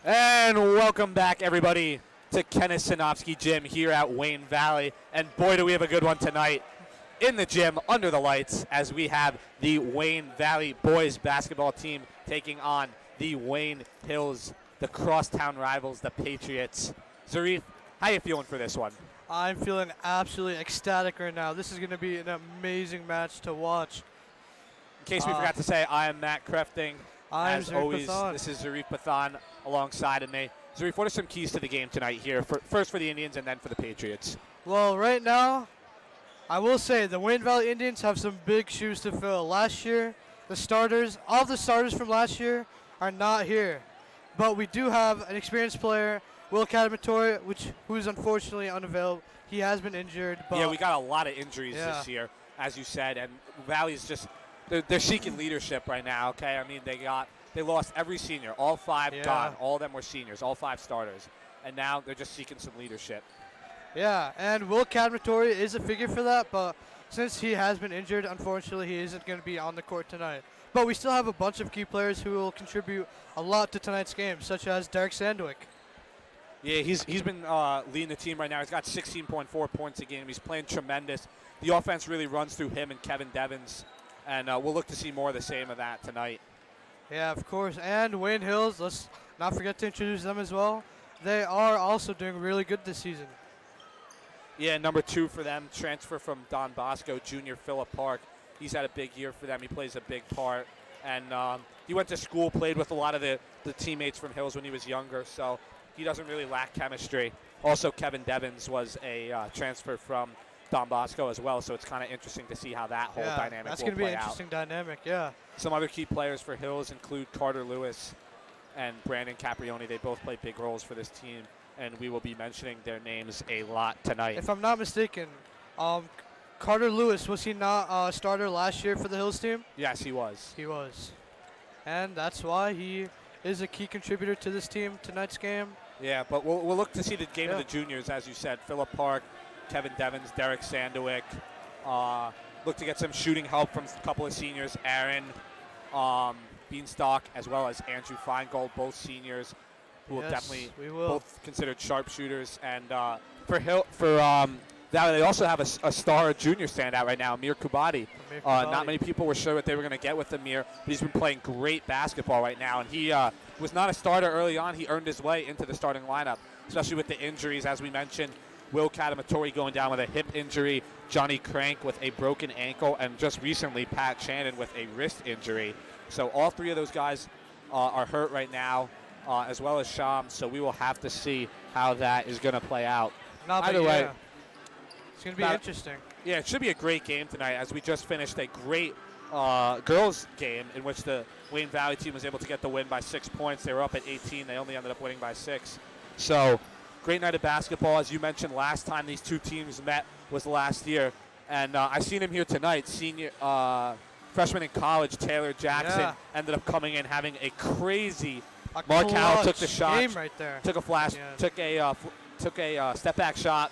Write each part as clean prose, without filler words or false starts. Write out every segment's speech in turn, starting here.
And welcome back, everybody, to Kenneth Sinofsky Gym here at Wayne Valley. And boy, do we have a good one tonight in the gym under the lights as we have the Wayne Valley boys basketball team taking on the Wayne Hills, the crosstown rivals, the Patriots. Zarif, how you feeling for this one? I'm feeling absolutely ecstatic right now. This is going to be an amazing match to watch. In case we forgot to say, I am Matt Crefting. I'm As Zarif always, Pathan. this is Zarif Pathan alongside of me. Zarif, what are some keys to the game tonight here, first for the Indians and then for the Patriots? Well, right now, I will say the Wayne Valley Indians have some big shoes to fill. Last year, all the starters from last year are not here. But we do have an experienced player, Will Cadamatore, who's unfortunately unavailable. He has been injured. But Yeah, we got a lot of injuries this year, as you said, and Valley's just they're seeking leadership right now. Okay, I mean they lost every senior, all five gone, all of them were seniors, all five starters, and now they're just seeking some leadership. Yeah, and Will Cadamatore is a figure for that, but since he has been injured, unfortunately, he isn't going to be on the court tonight. But we still have a bunch of key players who will contribute a lot to tonight's game, such as Derek Sandwick. Yeah, he's been leading the team right now. He's got 16.4 points a game. He's playing tremendous. The offense really runs through him and Kevin Devins, and we'll look to see more of the same of that tonight. Yeah, of course. And Wayne Hills, let's not forget to introduce them as well. They are also doing really good this season. Yeah, number 2 for them, transfer from Don Bosco, junior Philip Park. He's had a big year for them. He plays a big part. And he went to school, played with a lot of the teammates from Hills when he was younger, so he doesn't really lack chemistry. Also, Kevin Devins was a transfer from Don Bosco as well, so it's kind of interesting to see how that whole dynamic will play out. That's going to be an interesting dynamic, yeah. Some other key players for Hills include Carter Lewis and Brandon Caprioni. They both play big roles for this team, and we will be mentioning their names a lot tonight. If I'm not mistaken, Carter Lewis, was he not a starter last year for the Hills team? Yes, he was. He was. And that's why he is a key contributor to this team tonight's game. Yeah, but we'll look to see the game of the juniors, as you said. Philip Park, Kevin Devins, Derek Sandwick. Look to get some shooting help from a couple of seniors, Aaron Beanstalk, as well as Andrew Feingold, both seniors who will definitely both considered sharpshooters. And for Valley, they also have a star junior standout right now, Amir Kubati. Not many people were sure what they were going to get with Amir, but he's been playing great basketball right now. And he was not a starter early on. He earned his way into the starting lineup, especially with the injuries, as we mentioned. Will Cadamatore going down with a hip injury, Johnny Crank with a broken ankle, and just recently Pat Shannon with a wrist injury. So all three of those guys are hurt right now, as well as Sham. So we will have to see how that is going to play out. Either way, it's going to be interesting. Yeah, it should be a great game tonight, as we just finished a great girls game in which the Wayne Valley team was able to get the win by 6 points. They were up at 18. They only ended up winning by 6. So great night of basketball. As you mentioned, last time these two teams met was last year. And I seen him here tonight. Senior freshman in college, Taylor Jackson, ended up coming in having a crazy. Mark Howell took the shot, game right there. took a flash, took a step back shot,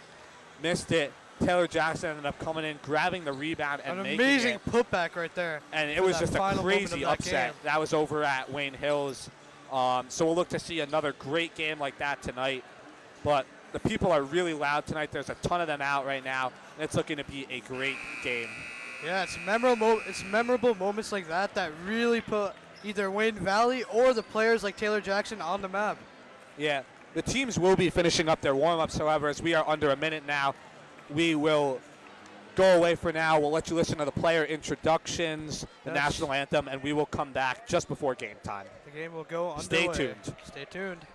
missed it. Taylor Jackson ended up coming in, grabbing the rebound, and an making amazing it. putback right there. And it was just a crazy upset. That was over at Wayne Hills. So we'll look to see another great game like that tonight. But the people are really loud tonight. There's a ton of them out right now, and it's looking to be a great game. Yeah, it's memorable. It's memorable moments like that that really put either Wayne Valley or the players like Taylor Jackson on the map. Yeah, the teams will be finishing up their warm-ups, however, as we are under a minute now. We will go away for now. We'll let you listen to the player introductions, the national anthem, and we will come back just before game time. The game will go underway. Stay tuned. Stay tuned.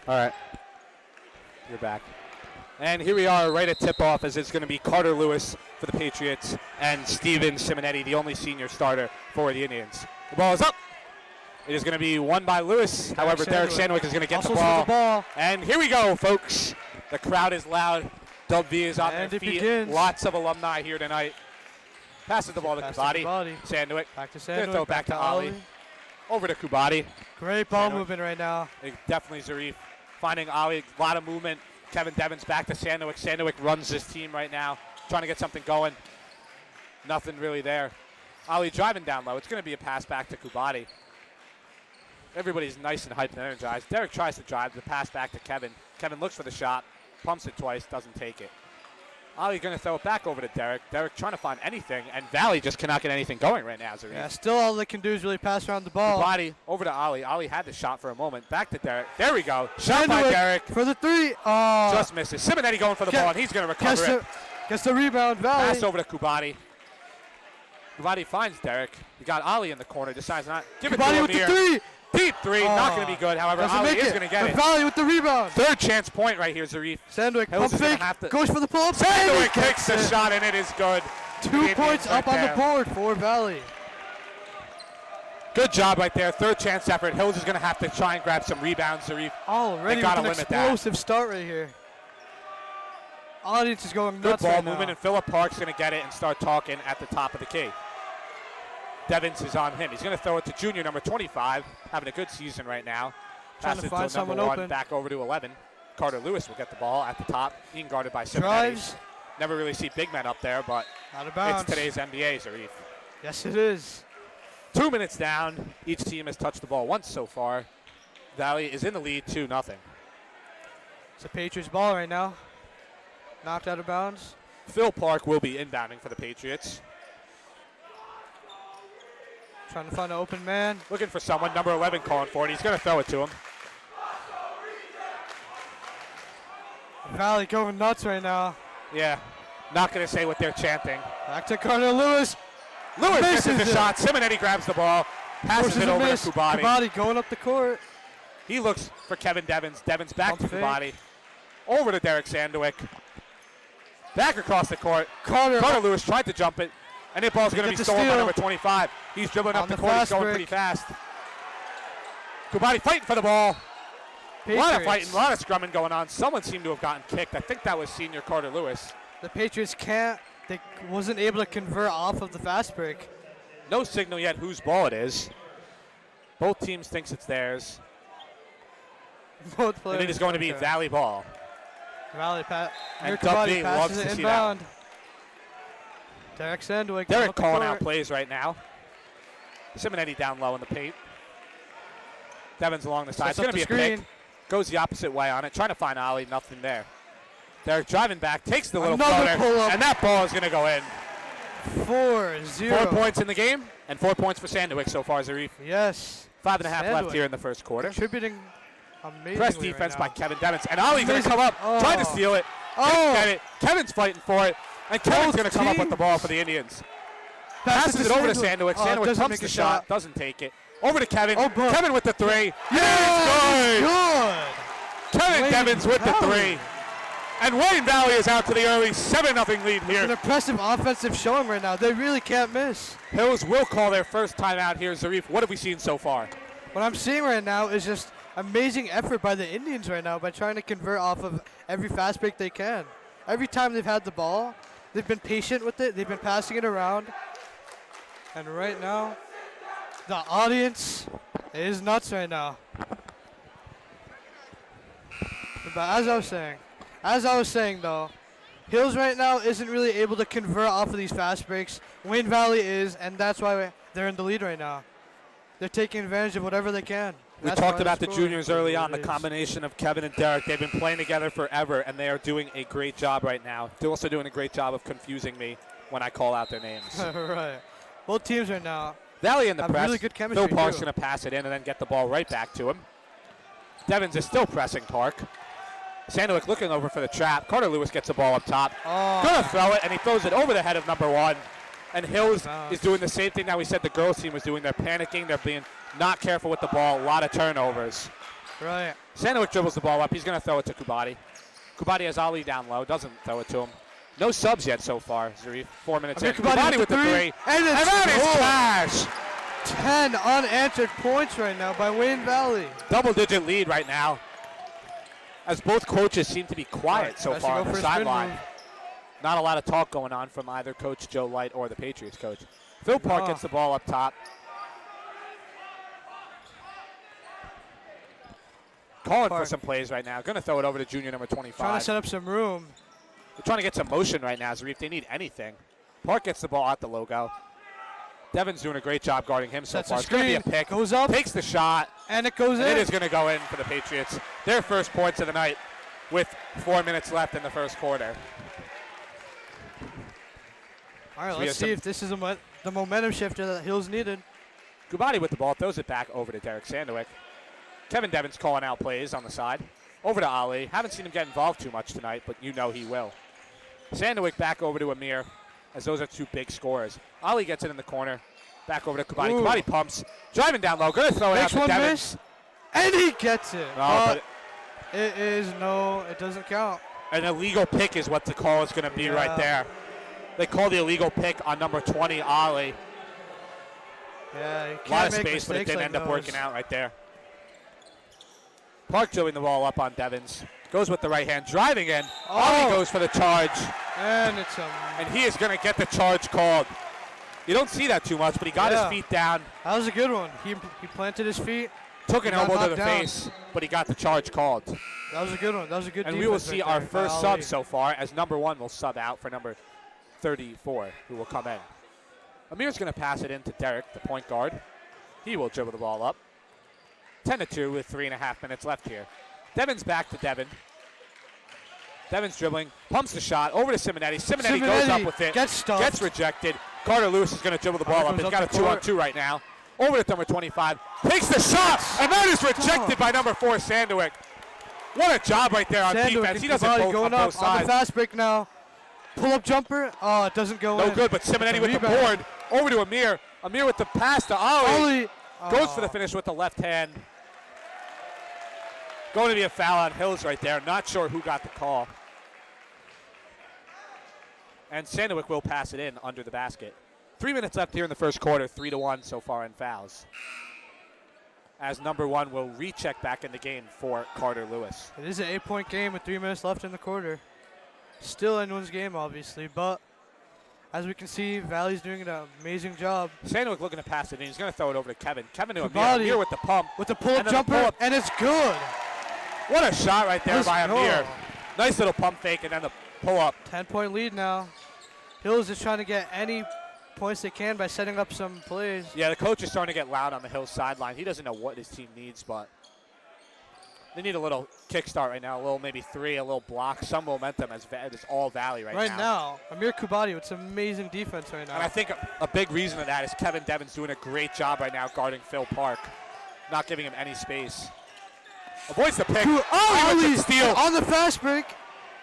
All right. You're back. And here we are right at tip-off as it's going to be Carter Lewis for the Patriots and Steven Simonetti, the only senior starter for the Indians. The ball is up. It is going to be won by Lewis. However, Derek Sandwick is going to get the ball. And here we go, folks. The crowd is loud. Dub V is on their feet. Begins. Lots of alumni here tonight. Passes the ball to Kubati. Sandwick. Back to Gonna Sandwick. throw it back to Ali. Over to Kubati. Great ball Sandwick. movement right now. Definitely Zarif finding Ali. A lot of movement. Kevin Devins back to Sandwick. Sandwick runs this team right now, trying to get something going. Nothing really there. Ali driving down low. It's going to be a pass back to Kubati. Everybody's nice and hyped and energized. Derek tries to drive the pass back to Kevin. Kevin looks for the shot, pumps it twice, doesn't take it. Ali going to throw it back over to Derek. Derek trying to find anything, and Valley just cannot get anything going right now, Zarif. Yeah, still all they can do is really pass around the ball. Kubati over to Ali. Ali had the shot for a moment. Back to Derek. There we go. Shot by Derek. For the three. Oh. Just misses. Simonetti going for the ball, and he's going to recover it. Gets the rebound, Valley. Pass over to Kubati. Kubati finds Derek. He got Ali in the corner. Decides not. Give it to Kubati with the three. Deep three. Not going to be good. However, Ali is going to get it. Valley with the rebound. Third chance point right here, Zarif. Sandwick Hills pump fake. Goes for the pull-up. Sandwick takes the shot, and it is good. 2 points up on the board for Valley. Good job right there. Third chance effort. Hills is going to have to try and grab some rebounds, Zarif. Already with an explosive start right here. Audience is going nuts. Good ball right movement, now. and Phillip Park's going to get it and start talking at the top of the key. Devins is on him. He's going to throw it to junior number 25, having a good season right now. Trying to find someone number 1, open. back over to 11. Carter Lewis will get the ball at the top, being guarded by Simonetti. Drives. Never really see big men up there, but Out of bounds. it's today's NBA, Zarif. Yes, it is. 2 minutes down. Each team has touched the ball once so far. Valley is in the lead 2-0. It's a Patriots ball right now. Knocked out of bounds. Phil Park will be inbounding for the Patriots. Trying to find an open man. Looking for someone. Number 11 calling for it. He's going to throw it to him. Valley going nuts right now. Yeah. Not going to say what they're chanting. Back to Carter Lewis. Lewis misses the shot. Simonetti grabs the ball. Passes it over to Kubati. Kubati going up the court. He looks for Kevin Devins. Devins back Pump to fake. Kubati. Over to Derek Sandwick. Back across the court. Carter Lewis tried to jump it. And that ball's going to be stolen by steal. number 25. He's dribbling up On the the court. He's fast going break. pretty fast. Kubati fighting for the ball. A lot of fighting, a lot of scrumming going on. Someone seemed to have gotten kicked. I think that was senior Carter Lewis. The Patriots they wasn't able to convert off of the fast break. No signal yet whose ball it is. Both teams thinks it's theirs. Both players. And it is going to be Valley ball. Valley And Kubati Dub loves passes to it see that. inbound. Derek Sandwick. Derek up the calling court. out plays right now. Simonetti down low in the paint. Devins along the side. It's Sets up going to be the a screen. pick. Goes the opposite way on it. Trying to find Ali. Nothing there. Derek driving back. Takes the little Another floater. pull-up. And that ball is going to go in. 4-0. 4 points in the game. And 4 points for Sandwick so far, Zarif. Yes. 5.5 left Sandwick here in the first quarter. Contributing amazingly Press defense right by now. Kevin Devins. And Ali's going to Amazing. come up. Oh. Trying to steal it. Oh. Get it. Kevin's fighting for it. And Kevin's Both going to come up with the teams. ball for the Indians. Passes Passes it over to Sandowick. Oh, Sandowick doesn't pumps make the a shot, doesn't take it. Over to Kevin. Oh, but- Kevin with the three. Yeah, Good. good. Kevin Wayne Devins with the Valley. three. And Wayne Valley is out to the early 7-0 lead An here. impressive offensive showing right now. They really can't miss. Hills will call their first timeout here. Zarif, what have we seen so far? What I'm seeing right now is just amazing effort by the Indians right now by trying to convert off of every fast break they can. Every time they've had the ball, they've been patient with it. They've been passing it around. And right now, the audience is nuts right now. But as I was saying though, Hills right now isn't really able to convert off of these fast breaks. Wayne Valley is, and that's why they're in the lead right now. They're taking advantage of whatever they can. We That's talked why about the they're scoring. juniors early on, the It is. combination of Kevin and Derek. They've been playing together forever, and they are doing a great job right now. They're also doing a great job of confusing me when I call out their names. Right. Both teams right now. Valley in the Have press. really good chemistry, Phil Park's too. going to pass it in and then get the ball right back to him. Devins is still pressing Park. Sandowick looking over for the trap. Carter Lewis gets the ball up top. Oh, Gonna throw it, and he throws it over the head of number one. And Hills Bounce. is doing the same thing that we said the girls team was doing. They're panicking. They're being not careful with the ball. A lot of turnovers. right. Sandowick dribbles the ball up. He's going to throw it to Kubati. Kubati has Ali down low. Doesn't throw it to him. No subs yet so far, Zarif. 4 minutes in. Kubati with the three. And it's And that is goal. cash. 10 unanswered points right now by Wayne Valley. Double-digit lead right now. As both coaches seem to be quiet so Pressing far on over the a spin sideline. move. Not a lot of talk going on from either Coach Joe Light or the Patriots coach. Phil Park No. gets the ball up top. Calling for Park. some plays right now. Going to throw it over to junior number 25. Trying to set up some room. They're trying to get some motion right now, Zarif. They need anything. Park gets the ball at the logo. Devin's doing a great job guarding him so Sets far. a It's going to be a screen. pick. Goes up. Takes the shot. And it goes And in. it is going to go in for the Patriots. Their first points of the night with 4 minutes left in the first quarter. All right, So we let's have see if this is the momentum shifter that Hills needed. Kubati with the ball, throws it back over to Derek Sandowick. Kevin Devins calling out plays on the side. Over to Ali. Haven't seen him get involved too much tonight, but you know he will. Sandowick back over to Amir, as those are two big scorers. Ali gets it in the corner. Back over to Kubati. Ooh. Kubati pumps. Driving down low. Going to throw it out Makes to one Devins. miss. And he gets it. No, but It doesn't count. an illegal pick is what the call is going to be right Yeah. there. They call the illegal pick on number 20, Ali. Yeah, you A lot can't of make space, but it mistakes didn't like end up those. working out right there. Park dribbling the ball up on Devins. Goes with the right hand, driving in. Ali goes for the charge, And it's and he is going to get the charge called. You don't see that too much, but he got his Yeah. feet down, that was a good one. He planted his feet. took an He got elbow to the knocked down. face, but he got the charge called. That was a good one. That was a good And we will defense see right our there by first Ali. sub so far, as number 1 will sub out for number 34, who will come in. Amir's going to pass it in to Derek, the point guard. He will dribble the ball up. 10-2 with 3.5 minutes left here. Devins back to Devin. Devin's dribbling, pumps the shot over to Simonetti. Simonetti goes up with it, Gets stuffed. gets rejected. Carter Lewis is going to dribble the ball Carter up. goes He's up got a the court. 2-on-2 right now. Over to number 25, takes the shot, and that is rejected by number 4, Sandowick. What a job right there on Sandowick defense. and He does it Kubati both on going both up on sides. the fast break now. Pull up jumper. Oh, it doesn't go in. No good, but Simonetti with the Rebound. board. Over to Amir. Amir with the pass to Ali. Ali. Goes for the finish with the left hand. Going to be a foul on Hills right there. Not sure who got the call. And Sandowick will pass it in under the basket. 3 minutes left here in the first quarter. 3-1 so far in fouls. As number 1 will recheck back in the game for Carter Lewis. It is an 8-point game with 3 minutes left in the quarter. Still anyone's game, obviously, but as we can see, Valley's doing an amazing job Sandowick looking to pass it in. He's going to throw it over to Kevin. Kevin to Amir. Kubati. Amir with the pump. with the pull-up And then the jumper, pull-up. and it's good. What a shot right there Let's by go. Amir. Nice little pump fake and then the pull up. 10-point lead now. Hills is trying to get any points they can by setting up some plays. Yeah, the coach is starting to get loud on the Hills sideline. He doesn't know what his team needs, but they need a little kickstart right now. A little maybe 3, a little block, some momentum as it's all Valley right now, Amir Kubati with some amazing defense right now. And I think a big reason of that is Kevin Devins doing a great job right now guarding Phil Park, not giving him any space. Avoids the pick. Ali with the steal. on the fast break.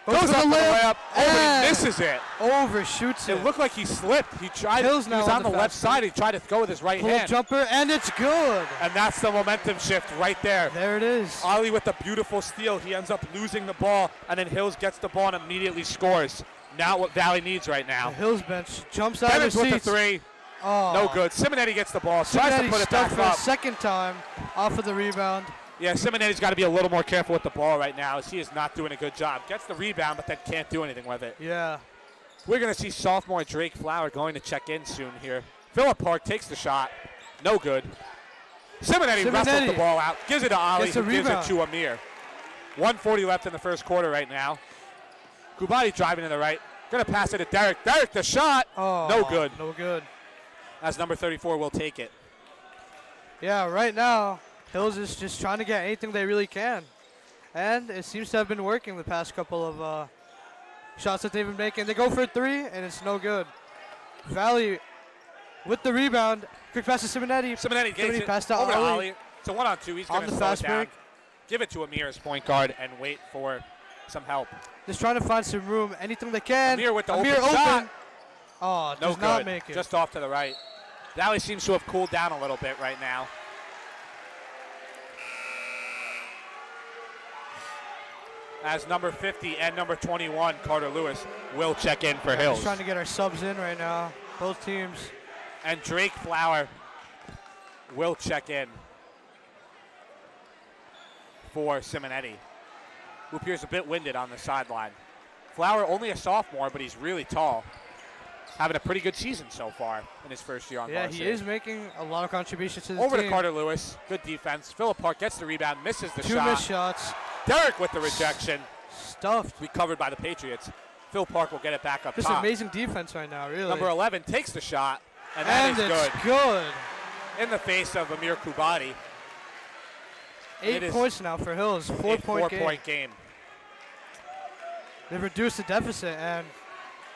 Goes for the up for the layup, layup. Oh, but and he misses it. overshoots it. It looked like he slipped. He tried. Hills He now was on on the the left fast side. He tried to go with his right Pull-up hand. jumper, and it's good. And that's the momentum shift right there. There it is. Ollie with the beautiful steal. He ends up losing the ball, and then Hills gets the ball and immediately scores. Now what Valley needs right The now. Hills bench jumps out of Devins the with the seats. three. Oh. No good. Simonetti gets the ball. Tries to Simonetti put it stuck back for a up. second time off of the rebound. Yeah, Simonetti's got to be a little more careful with the ball right now, as he is not doing a good job. Gets the rebound, but then can't do anything with it. Yeah. We're going to see sophomore Drake Flower going to check in soon here. Phillip Park takes the shot. No good. Simonetti wrestles the ball out. Gives it to Ollie, Gets a who gives it rebound. to Amir. 1:40 left in the first quarter right now. Kubati driving to the right. Going to pass it to Derek. Derek, the shot. Oh. No good. No good. As number 34 will take it. Yeah, right now, Hills is just trying to get anything they really can. And it seems to have been working the past couple of shots that they've been making. They go for a three, and it's no good. Valley with the rebound. Quick pass to Simonetti. Simonetti gets it passed to over to Ollie. Ollie. It's a 1-on-2. He's On going to the slow it fast down. break. Give it to Amir as point guard and wait for some help. Just trying to find some room. Anything they can. Amir with the Amir open shot. Oh, No does good. not make it. Just off to the right. Valley seems to have cooled down a little bit right now. As number 50 and number 21, Carter Lewis, will check in for Hills. Just trying to get our subs in right now. Both teams. And Drake Flower will check in for Simonetti, who appears a bit winded on the sideline. Flower, only a sophomore, but he's really tall. Having a pretty good season so far in his first year on varsity. He is making a lot of contributions to the Over team. to Carter Lewis. Good defense. Phillip Park gets the rebound, misses the Two shot. missed shots. Derek with the rejection. Stuffed. Recovered by the Patriots. Phil Park will get it back up Just top. amazing defense right now, really. Number 11 takes the shot, and that is it's good. good. In the face of Amir Kubati. 8 points now for Hills. 4-point game. Four-point game. They've reduced the deficit, and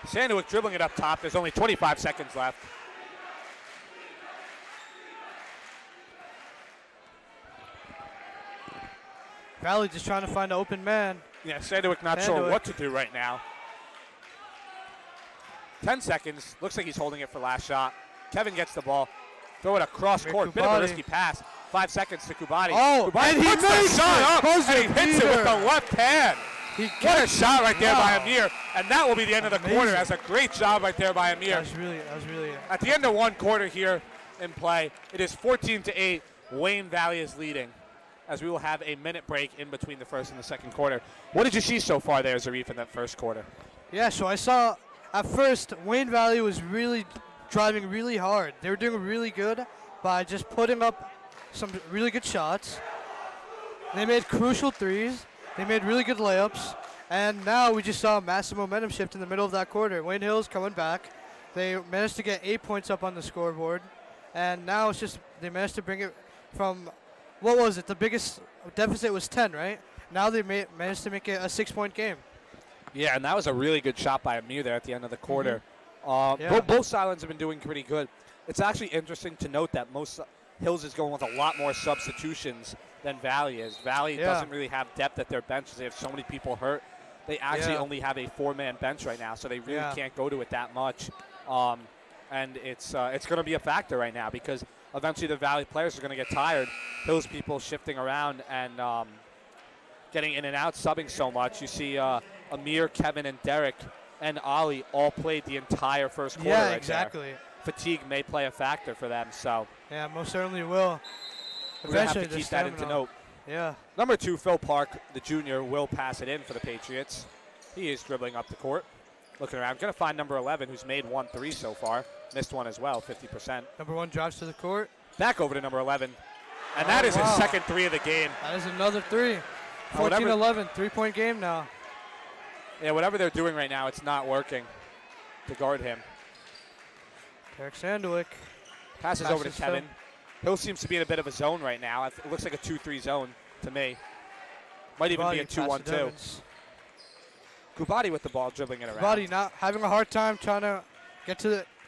Sandwick dribbling it up top. There's only 25 seconds left. Valley just trying to find an open man. Yeah, Sandwick not sure what to do right now. 10 seconds. Looks like he's holding it for last shot. Kevin gets the ball. Throw it across court. Bit of a risky pass. 5 seconds to Kubati. Oh, Kubati and he puts makes the shot it. up, Buzzer and he hits it with the beater. left hand. What a shot right there by Amir. And that will be the end of the quarter. That's a great job right there by Amir. That was really At the end of one quarter here in play, it is 14-8. Wayne Valley is leading, as we will have a minute break in between the first and the second quarter. What did you see so far there, Zarif, in that first quarter? Yeah, so I saw at first Wayne Valley was really driving really hard. They were doing really good by just putting up some really good shots. They made crucial threes. They made really good layups. And now we just saw a massive momentum shift in the middle of that quarter. Wayne Hills coming back. They managed to get 8 points up on the scoreboard. And now it's just they managed to bring it from, what was it? The biggest deficit was 10, right? Now they managed to make it a 6-point game. Yeah, and that was a really good shot by Amir there at the end of the quarter. Yeah. Both sidelines have been doing pretty good. It's actually interesting to note that most Hills is going with a lot more substitutions than Valley is. Valley doesn't really have depth at their benches. They have so many people hurt. They actually only have a 4-man bench right now, so they really can't go to it that much. And it's going to be a factor right now because eventually the Valley players are going to get tired. Hills people shifting around and getting in and out, subbing so much. You see Amir, Kevin, and Derek and Ollie all played the entire first quarter right exactly. there. Fatigue may play a factor for them, so Yeah, most certainly will. we're going to Eventually, have to the keep that into stamina. note. Yeah. Number 2, Phil Park, the junior, will pass it in for the Patriots. He is dribbling up the court, looking around. Going to find number 11, who's made 1 3 so far. Missed one as well, 50%. Number 1 drives to the court. Back over to number 11. And that is his second 3 of the game. That is another 3. whatever- 14-11, 3-point game now. Yeah, whatever they're doing right now, it's not working to guard him. Derek Sandwick. Passes over to Passes Kevin. him. Hill seems to be in a bit of a zone right now. It looks like a 2-3 zone to me. Might even be a 2-1-2. Kubati with the ball, dribbling it around. Kubati not having a hard time trying to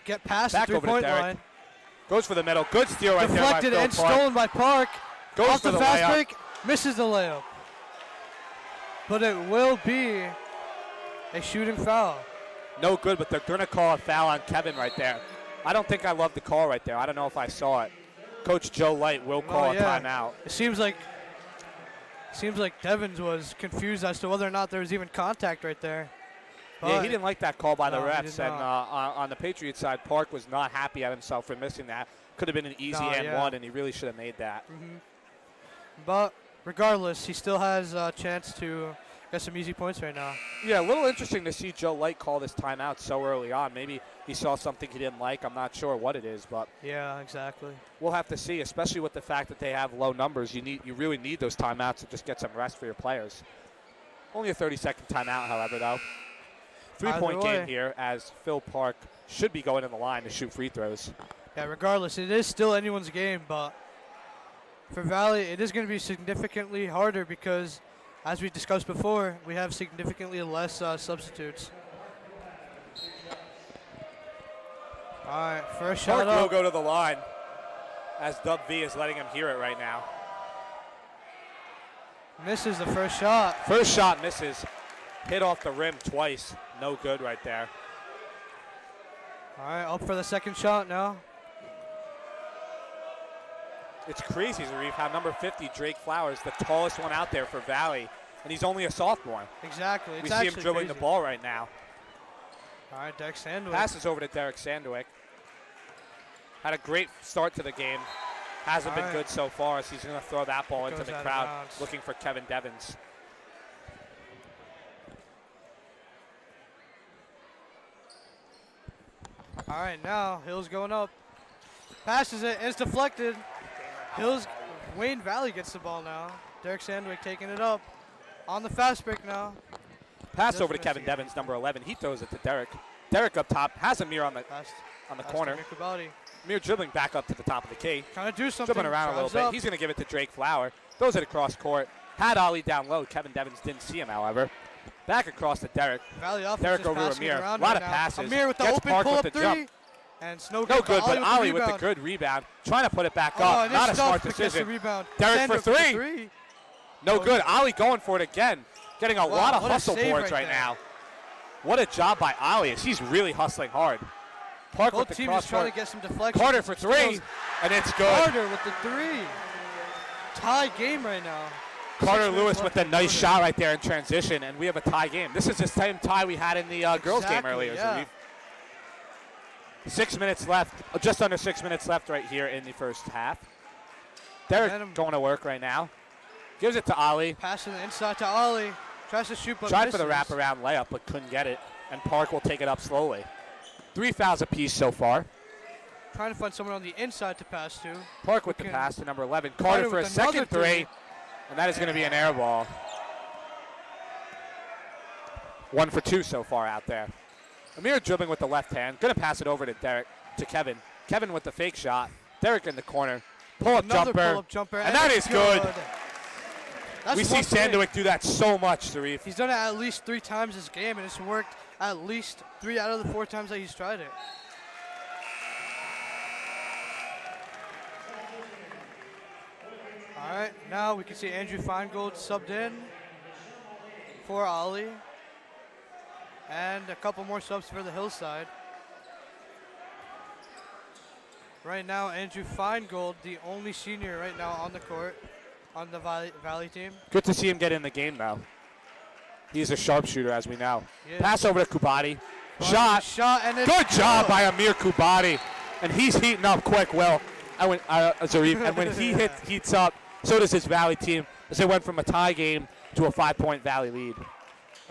get past Back the over to 3-point Derek. line. Goes for the middle. Good steal right Deflected there by and Phil Park. stolen by Park. Goes Off for the the fast layup. break, misses the layup. But it will be a shooting foul. No good, but they're going to call a foul on Kevin right there. I don't think I love the call right there. I don't know if I saw it. Coach Joe Light will call a timeout. It seems like Devins was confused as to whether or not there was even contact right there. Yeah, he didn't like that call by the No, he refs. did And not. on the Patriots side, Park was not happy at himself for missing that. Could have been an easy No, and yeah. one, and he really should have made that. But regardless, he still has a chance to get some easy points right now. Yeah, a little interesting to see Joe Light call this timeout so early on. Maybe he saw something he didn't like. I'm not sure what it is, but Yeah, exactly. we'll have to see, especially with the fact that they have low numbers. You really need those timeouts to just get some rest for your players. Only a 30-second timeout, however, though. Three-point Either way. game here as Phil Park should be going in the line to shoot free throws. Yeah, regardless, it is still anyone's game, but for Valley, it is going to be significantly harder because, as we discussed before, we have significantly less substitutes. All right, first shot Park will up. go to the line as Dub V is letting him hear it right now. Misses the first shot. First shot misses. Hit off the rim twice. No good right there. All right, up for the second shot now. It's crazy, Zarif, how number 50, Drake Flowers, the tallest one out there for Valley, and he's only a sophomore. Exactly. It's We see him actually dribbling the crazy. ball right now. All right, Derek Sandwick. Passes over to Derek Sandwick. Had a great start to the game. Hasn't been All right. good so far, as he's going to throw that ball It into goes the out of crowd, bounds. looking for Kevin Devins. All right, now Hills going up. Passes it, and it's deflected. Hills, Wayne Valley gets the ball now. Derek Sandwick taking it up on the fast break now. Pass Just over to missing. Kevin Devins, number 11. He throws it to Derek. Derek up top, has Amir on the Pass corner. to Mikabati. Amir dribbling back up to the top of the key. Trying to do something. Dribbling around a little drives bit. up. He's going to give it to Drake Flower. Throws it across court. Had Ali down low. Kevin Devins didn't see him, however. Back across to Derek. Valley offense Derek just over passing it Amir. around A lot right of now. passes. Amir with the Gets open Park pull-up with the three. jump. And it's no good. No good, but Ali with the rebound. good rebound. Trying to put it back Oh, up. and Not a it's smart tough to catch the decision. rebound. Derek for Sandwick three. No good. Ali going for it again. Getting a lot of what a hustle save boards right right there. now. What a job by Ali. He's really hustling hard. Park with Both the teams cross trying court. to get some deflection. Carter for three, and it's good. Carter with the three. Tie game right now. Carter 6 minutes Lewis left with a in the nice quarter. shot right there in transition, and we have a tie game. This is the same tie we had in the girls game Exactly, earlier. yeah. Zarif. 6 minutes left, just under 6 minutes left right here in the first half. Derek Momentum. going to work right now. Gives it to Ali. Passing the inside to Ali. Tries to shoot, but Tried for the misses. wraparound layup, but couldn't get it. And Park will take it up slowly. 3 fouls apiece so far. Trying to find someone on the inside to pass to. Park with the Okay. pass to number 11. Carter for a with another second three, and that is going to be an air ball. 1 for 2 so far out there. Amir dribbling with the left hand. Going to pass it over to Derek, to Kevin. Kevin with the fake shot. Derek in the corner. Pull-up Another jumper. pull-up jumper. And that it's is good. That's We see one thing. Sandwick do that so much, Zarif. He's done it at least 3 times this game, and it's worked at least 3 out of the 4 times that he's tried it. All right, now we can see Andrew Feingold subbed in for Ali. And a couple more subs for the Hillside. Right now, Andrew Feingold, the only senior right now on the court on the Valley team. Good to see him get in the game, though. He's a sharpshooter, as we know. He is. Pass over to Kubati. Shot. Shot, and it's Good job by Amir Kubati. And he's heating up quick, Will. Zarif. And when he heats up, so does his Valley team, as they went from a tie game to a 5-point Valley lead.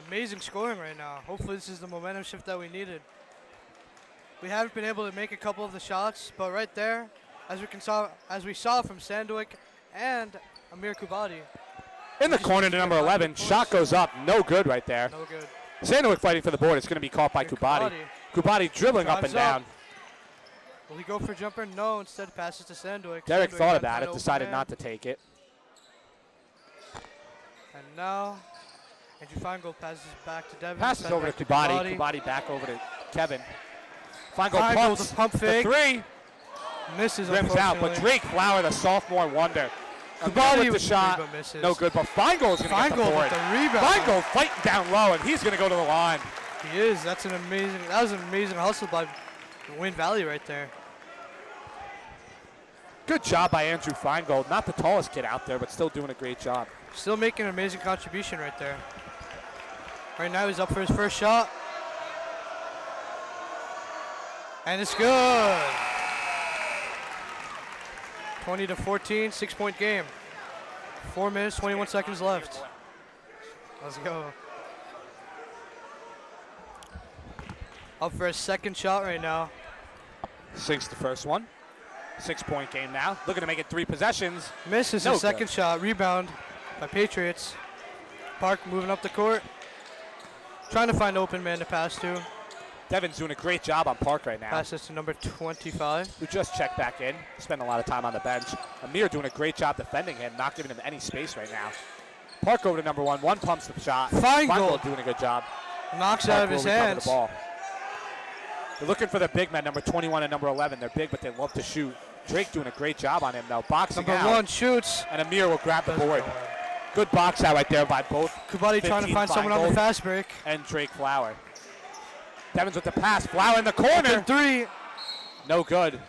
Amazing scoring right now. Hopefully this is the momentum shift that we needed. We haven't been able to make a couple of the shots, but right there, as we saw from Sandwick and Amir Kubati, In the corner to number 11, shot goes up, no good right there. no good. Sandwick fighting for the board. It's going to be caught by Kubati. Kubati dribbling up and Drives up. down. Will he go for a jumper? No, instead passes to Sandwick. Derek Sandwick thought got about that it, open decided man. not to take it. And now, Andrew Feingold passes back to Devin. Passes sent over back to Kubati. Kubati back over to Kevin. Feingold Feingold, pumps the pump the fake. three. Misses, Rims out, but unfortunately. Drake Flower, the sophomore wonder, Kubali with the shot. but misses. No good, but Feingold's going to get the Feingold board. with the rebound. Feingold fighting down low, and he's going to go to the line. He is. That was an amazing hustle by Wayne Valley right there. Good job by Andrew Feingold. Not the tallest kid out there, but still doing a great job. Still making an amazing contribution right there. Right now he's up for his first shot. And it's good. 20-14, 6-point game. 4 minutes, 21 seconds left. Let's go. Up for a second shot right now. Sinks the first one. 6-point game now. Looking to make it 3 possessions. Misses No his second good. shot. Rebound by Patriots. Park moving up the court. Trying to find open man to pass to. Devin's doing a great job on Park right now. Passes to number 25. Who just checked back in. Spent a lot of time on the bench. Amir doing a great job defending him, not giving him any space right now. Park over to number 1. 1 pumps the shot. Feingold doing a good job. knocks Park out of will his recover hands. the ball. They're looking for the big men, number 21 and number 11. They're big, but they love to shoot. Drake doing a great job on him, though. Boxing Number out. 1 shoots. And Amir will grab the Doesn't board. go in. Good box out right there by both Kubali trying to 15 find someone on the Feingold fast break. and Drake Flower. Devins with the pass. Flower in the corner. Open 3. No good.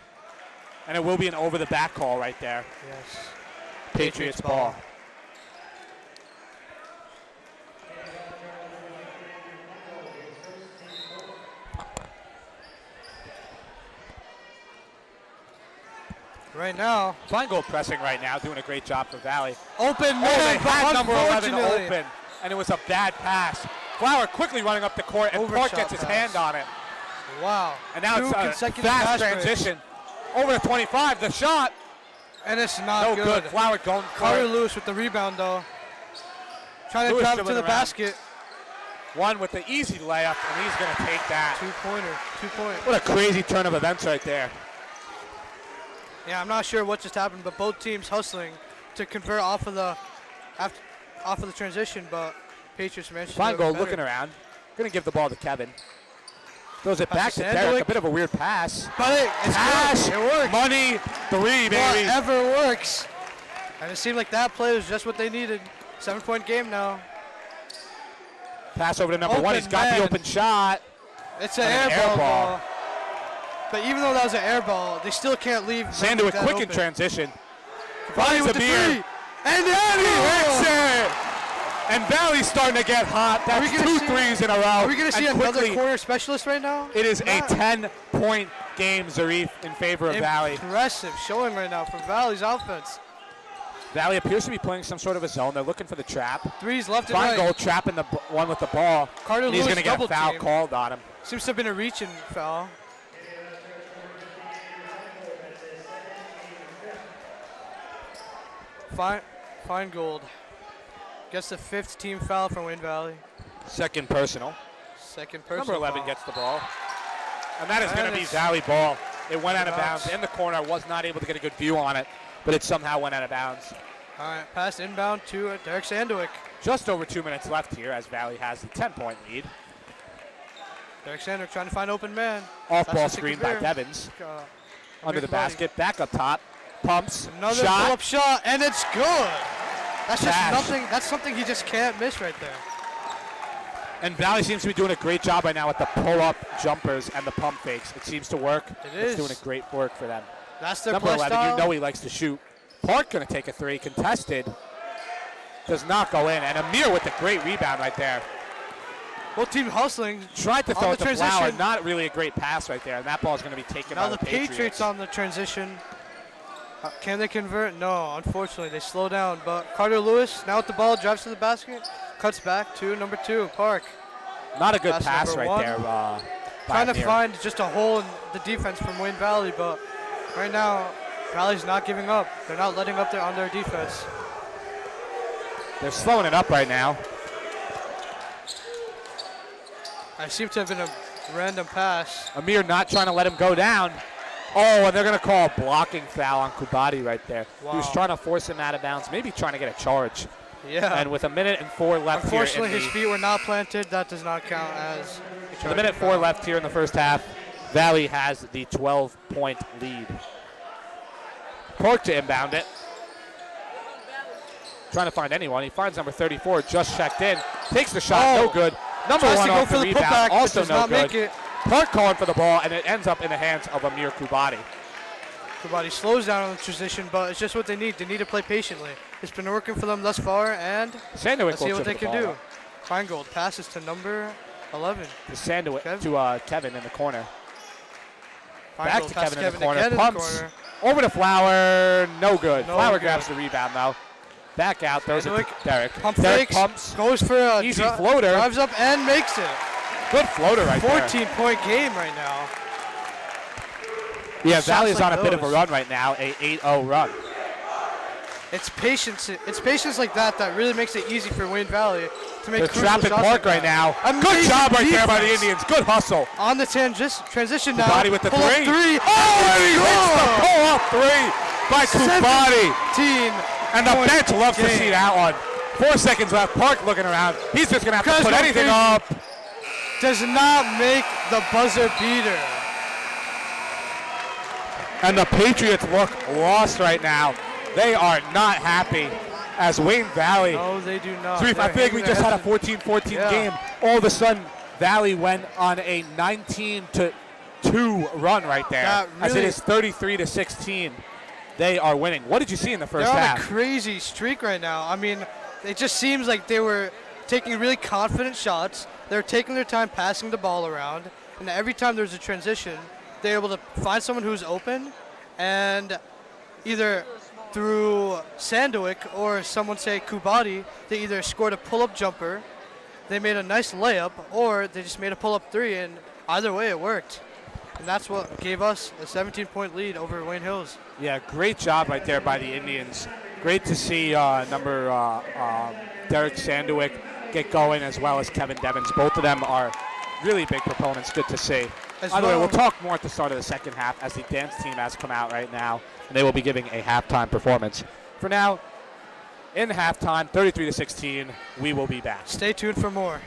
And it will be an over-the-back call right there. Yes. Patriots ball. Right now, Feingold pressing right now, doing a great job for Valley. open They man, had but number 11 unfortunately, open, and it was a bad pass. Flower quickly running up the court, and Park Overshot gets his pass. hand on it. Wow. And now 2 it's a consecutive fast fast breaks. transition. Over to 25, the shot. And it's not No good. good. Flower going for Carter it. Lewis with the rebound though. Trying to Lewis drive it to dribbling the around. basket. One with the easy layup, and he's going to take that. 2-pointer. 2-point. What a crazy turn of events right there. Yeah, I'm not sure what just happened, but both teams hustling to convert off of the transition, but Patriots managed to do it Feingold better. looking around. Going to give the ball to Kevin. Throws it back Pass to to Derek. Sandwick. A bit of a weird pass. But it's Cash. good. It works. Money. 3, baby. Whatever works. And it seemed like that play was just what they needed. 7-point game now. Pass over to number 1. Open He's got man. the open shot. It's an And an air air ball. ball. But even though that was an air ball, they still can't leave. Sandowick that quick in open. transition. Valley Finds with the Amir. 3. And He hits then it. And Valley's starting to get hot. Are we That's gonna 2 see- threes in a row. Are we going to see And another quickly, corner specialist right now? it is a Not 10-point game, Zarif, in favor of Valley. Impressive showing right now from Valley's offense. Valley appears to be playing some sort of a zone. They're looking for the trap. Threes left and right. Feingold trapping the one with the ball. Carter And he's Lewis going to get a double foul team. called on him. Seems to have been a reaching foul. Feingold gets the 5th team foul from Wayne Valley. Second personal. Second person. Number 11 foul. gets the ball. And that is going to be it's- Valley ball. It went out of Bounce. bounds in the corner. I was not able to get a good view on it, but it somehow went out of bounds. All right, pass inbound to Derek Sandowick. Just over 2 minutes left here as Valley has the 10-point lead. Derek Sandowick trying to find open man. Off-ball Pass it to screen by Kabir. Devins. Under the Kabir. basket. Back up top. Pumps. Another shot. pull-up shot, and it's good. That's just Cash. nothing. That's something he just can't miss right there. And Valley seems to be doing a great job right now with the pull-up jumpers and the pump fakes. It seems to work. It It's is. doing a great work for them. That's their Number play 11, style. you know he likes to shoot. Park going to take a 3. Contested. Does not go in. And Amir with the great rebound right there. Both teams hustling. Tried to On throw the it to Flower. transition. Not really a great pass right there. And that ball is going to be taken Now by the the Patriots on the transition. Can they convert? No, unfortunately, they slow down. But Carter Lewis, now with the ball, drives to the basket, cuts back to number 2, Park. Not a good Pass pass number right 1. there. By Trying to Amir. find just a hole in the defense from Wayne Valley, but right now, Valley's not giving up. They're not letting up on their defense. They're slowing it up right now. I seem to have been a random pass. Amir not trying to let him go down. Oh, and they're going to call a blocking foul on Kubati right there. He was Wow. trying to force him out of bounds, maybe trying to get a charge. Yeah. And with 1:04 left here, Unfortunately, in his the, feet were not planted. That does not count as a with 1:04 left here in the first half, Valley has the 12-point lead. Park to inbound it. trying to find anyone. He finds number 34, just checked in, takes the shot, no good. Number Tries 1 to go off for the the rebound, putback, but also does no not good. make it. Park calling for the ball, and it ends up in the hands of Amir Kubati. Kubati slows down on the transition, but it's just what they need. They need to play patiently. It's been working for them thus far, and Sandowick let's see will what they chip the can ball do. up. Feingold passes to number 11. To Sandowick, Kev. to Kevin in the corner. Back Feingold to passes Kevin in the corner. again Pumps corner. over to Flower. No good. No Flower good. grabs the rebound, though. Back out. Throws it to Sandowick. Derek. Pump Derek fakes, pumps. goes for a Easy floater. drives up and makes it. Good floater right there. 14-point game right now. Yeah, Shots Valley's like on a bit of a those. run right now, a 8-0 run. It's patience. It's patience like that that really makes it easy for Wayne Valley to make They're crucial trapping shots Park like right now. that. Good Amazing job right there by the defense. Indians. Good hustle. On the transition now. Kubati with the Pull up three. three. Oh, and he hits the pull-up three by Kubati. 17. And the bench loves to game. see that one. 4 seconds left. Park looking around. He's just going to have to Guys, put one anything thing. up. Does not make the buzzer beater. And the Patriots look lost right now. They are not happy as Wayne Valley. No, they do not. Sharif, I They're feel like we hanging just their had a heads 14-14 Yeah. game. All of a sudden, Valley went on a 19-2 run right there. That As it really- is 33-16. They are winning. What did you see in the They're first on half? a crazy streak right now. I mean, it just seems like they were taking really confident shots. They're taking their time passing the ball around, and every time there's a transition, they're able to find someone who's open, and either through Sandowick or someone say Kubati, they either scored a pull-up jumper, they made a nice layup, or they just made a pull-up three, and either way it worked. And that's what gave us a 17-point lead over Wayne Hills. Yeah, great job right there by the Indians. Great to see Derek Sandowick get going, as well as Kevin Devins. Both of them are really big proponents. Good to see. As By the way, well- we'll talk more at the start of the second half as the dance team has come out right now, and they will be giving a halftime performance. For now, in halftime, 33-16, we will be back. Stay tuned for more.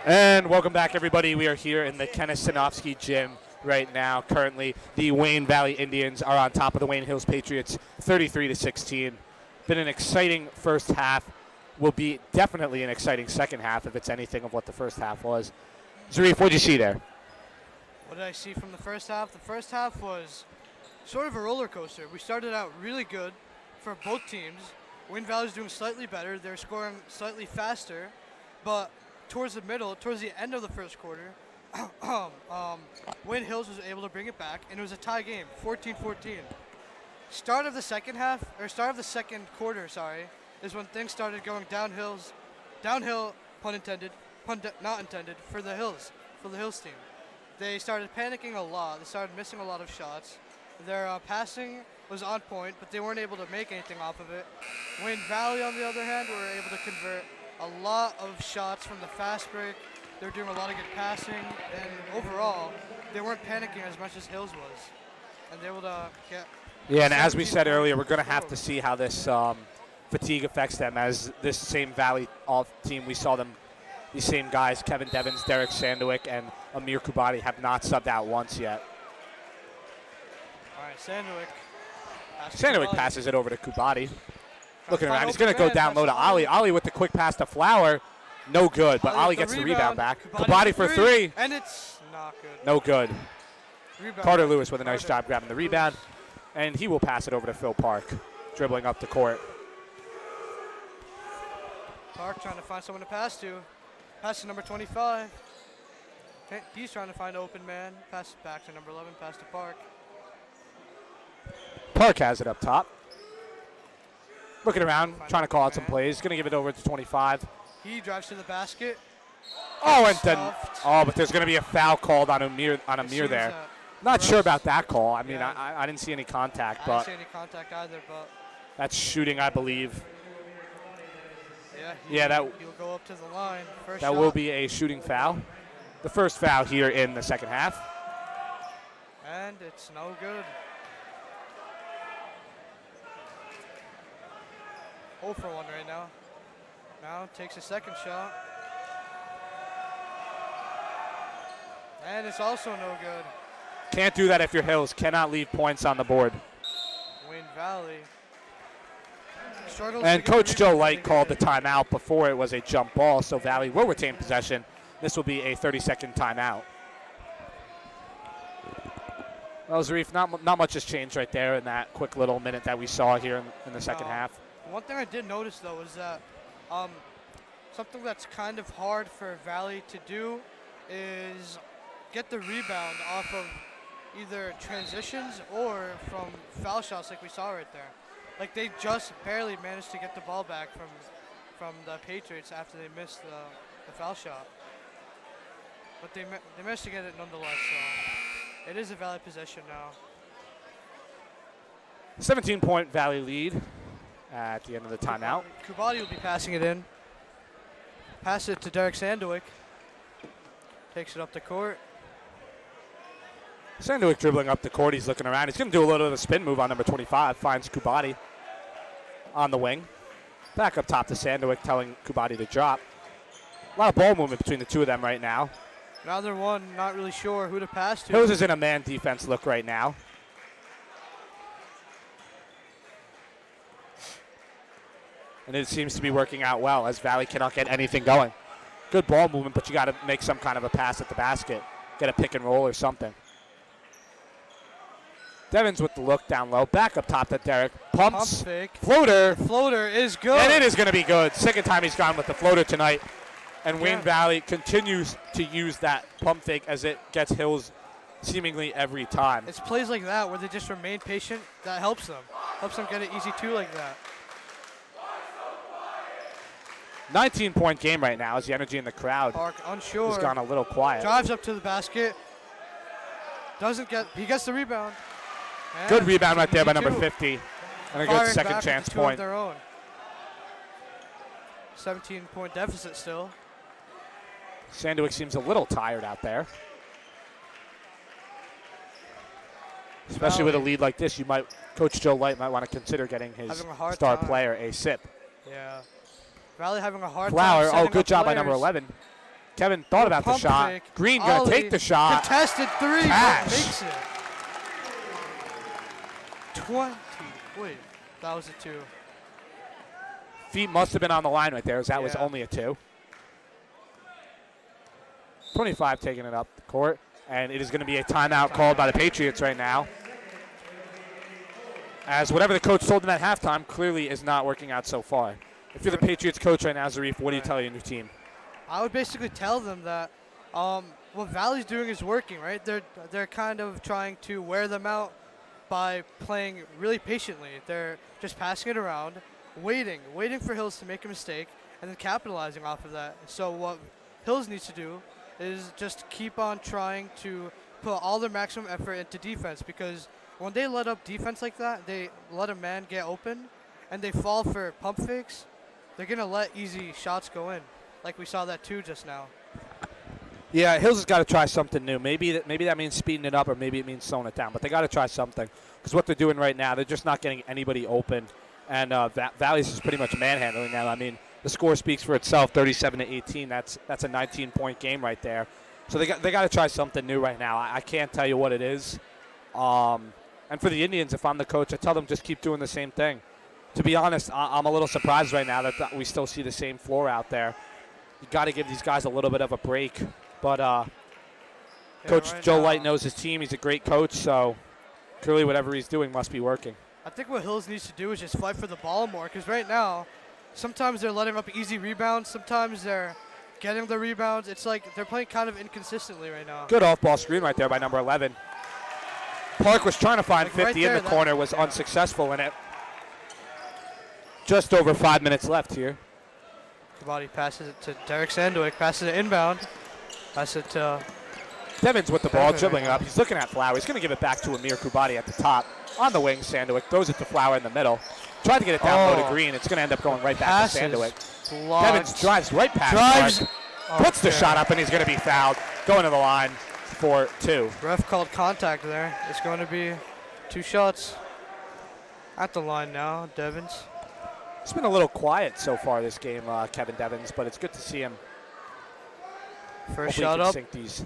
And welcome back, everybody. We are here in the Kenneth Sinofsky gym right now. Currently, the Wayne Valley Indians are on top of the Wayne Hills Patriots, 33-16. Been an exciting first half. Will be definitely an exciting second half if it's anything of what the first half was. Zarif, what did you see there? What did I see from the first half? The first half was sort of a roller coaster. We started out really good for both teams. Wayne Valley was doing slightly better. They're scoring slightly faster, but towards the end of the first quarter, Wayne Hills was able to bring it back, and it was a tie game, 14-14. Start of the second quarter, is when things started going downhill, pun intended, not intended, for the Hills team. They started panicking a lot. They started missing a lot of shots. Their passing was on point, but they weren't able to make anything off of it. Wayne Valley, on the other hand, were able to convert a lot of shots from the fast break. They were doing a lot of good passing, and overall, they weren't panicking as much as Hills was. And they were able to get... Yeah, and as we said earlier, we're going to have to see how this fatigue affects them. As this same Valley team, we saw them, these same guys, Kevin Devins, Derek Sandowick, and Amir Kubati, have not subbed out once yet. All right, Sandowick. Sandowick passes it over to Kubati. Looking around, he's going to go down low to Ali. Ali with the quick pass to Flower. No good, but Ali gets the rebound back. Kubati for three. And it's not good. No good. Rebound. Carter Lewis with a nice job grabbing the rebound. And he will pass it over to Phil Park, dribbling up the court. Park trying to find someone to pass to. Pass to number 25. Okay, he's trying to find an open man. Pass it back to number 11. Pass to Park. Park has it up top. Looking around, Find trying to call out some man. plays. Going to give it over to 25. He drives to the basket. Oh, and then, Stuffed. but there's going to be a foul called on Amir As soon as there. that Not gross- sure about that call. I mean, Yeah. I didn't see any contact, I didn't but see any contact either, but that's shooting, I believe. yeah, he'll go up to the line. First That shot. will be a shooting foul. The first foul here in the second half. And it's no good. 0 for 1 right now. Now takes a second shot. And it's also no good. Can't do that if you're Hills. Cannot leave points on the board. Wayne Valley struggles And to get Coach the Joe rebound Light they called the did. timeout before it was a jump ball, so Valley will retain possession. This will be a 30-second timeout. Well, Zarif, not much has changed right there in that quick little minute that we saw here in the second No. half. One thing I did notice, though, is that something that's kind of hard for Valley to do is get the rebound off of either transitions or from foul shots like we saw right there. Like, they just barely managed to get the ball back from the Patriots after they missed the foul shot. But they managed to get it nonetheless, so it is a Valley possession now. 17-point Valley lead at the end of the timeout. Kubati will be passing it in. Pass it to Derek Sandowick. Takes it up the court. Sandowick dribbling up the court. He's looking around. He's going to do a little bit of a spin move on number 25. Finds Kubati on the wing. Back up top to Sandowick, telling Kubati to drop. A lot of ball movement between the two of them right now. Another one, not really sure who to pass to. Hills is in a man defense look right now. And it seems to be working out well as Valley cannot get anything going. Good ball movement, but you got to make some kind of a pass at the basket. Get a pick and roll or something. Devins with the look down low. Back up top to Derek. Pump Pumps. fake. Floater. Floater is good. And it is going to be good. Second time he's gone with the floater tonight. And Wayne Yeah. Valley continues to use that pump fake as it gets Hills seemingly every time. It's plays like that where they just remain patient that helps them. Helps them get it easy too like that. 19-point game right now as the energy in the crowd Park unsure. has gone a little quiet. Drives up to the basket. He gets the rebound. And Good rebound right there by easy number two. 50. And a Firing good second back with chance the two of point. their own. 17-point deficit still. Sandowick seems a little tired out there. Especially with a lead like this, Coach Joe Light might want to consider getting his Having a hard star time. player a sip. Yeah. Valley having a hard Flower, time setting good up job by number players. 11. Kevin thought about the Pump shot. fake. Green going to Ollie. take the shot. Contested three, Cash. but makes it. 20. Wait, that was a 2. Feet must have been on the line right there, as that was Yeah. only a 2. 25 taking it up the court, and it is going to be a timeout called by the Patriots right now. As whatever the coach told them at halftime clearly is not working out so far. If you're the Patriots coach right now, Zarif, what do you tell your new team? I would basically tell them that what Valley's doing is working, right? They're kind of trying to wear them out by playing really patiently. They're just passing it around, waiting for Hills to make a mistake, and then capitalizing off of that. So what Hills needs to do is just keep on trying to put all their maximum effort into defense, because when they let up defense like that, they let a man get open, and they fall for pump fakes, they're going to let easy shots go in, like we saw that too just now. Yeah, Hills has got to try something new. Maybe that means speeding it up, or maybe it means slowing it down. But they got to try something, because what they're doing right now, they're just not getting anybody open. And Valley's is pretty much manhandling now. I mean, the score speaks for itself, 37-18. That's a 19-point game right there. So they got to try something new right now. I can't tell you what it is. And for the Indians, if I'm the coach, I tell them just keep doing the same thing. To be honest, I'm a little surprised right now that we still see the same floor out there. You got to give these guys a little bit of a break. But Coach right Joe now, Light knows his team. He's a great coach, so clearly whatever he's doing must be working. I think what Hills needs to do is just fight for the ball more, because right now, sometimes they're letting up easy rebounds, sometimes they're getting the rebounds. It's like they're playing kind of inconsistently right now. Good off-ball screen right there by number 11. Park was trying to find Like right 50 in there, the corner, was unsuccessful in it. Just over 5 minutes left here. Kabaddi passes it to Derek Sandwick, passes it inbound. Passes it to Devins with the ball, Devin dribbling right up. He's looking at Flower. He's going to give it back to Amir Kubati at the top. On the wing, Sandwick throws it to Flower in the middle. Tried to get it down low to Green. It's going to end up going right back to Sandwick. blocked. Devins drives right past Park, puts the shot up, and he's going to be fouled. Going to the line for 2. Ref called contact there. It's going to be 2 shots at the line now, Devins. It's been a little quiet so far this game, Kevin Devins, but it's good to see him. First Hopefully he shot can up. sink these.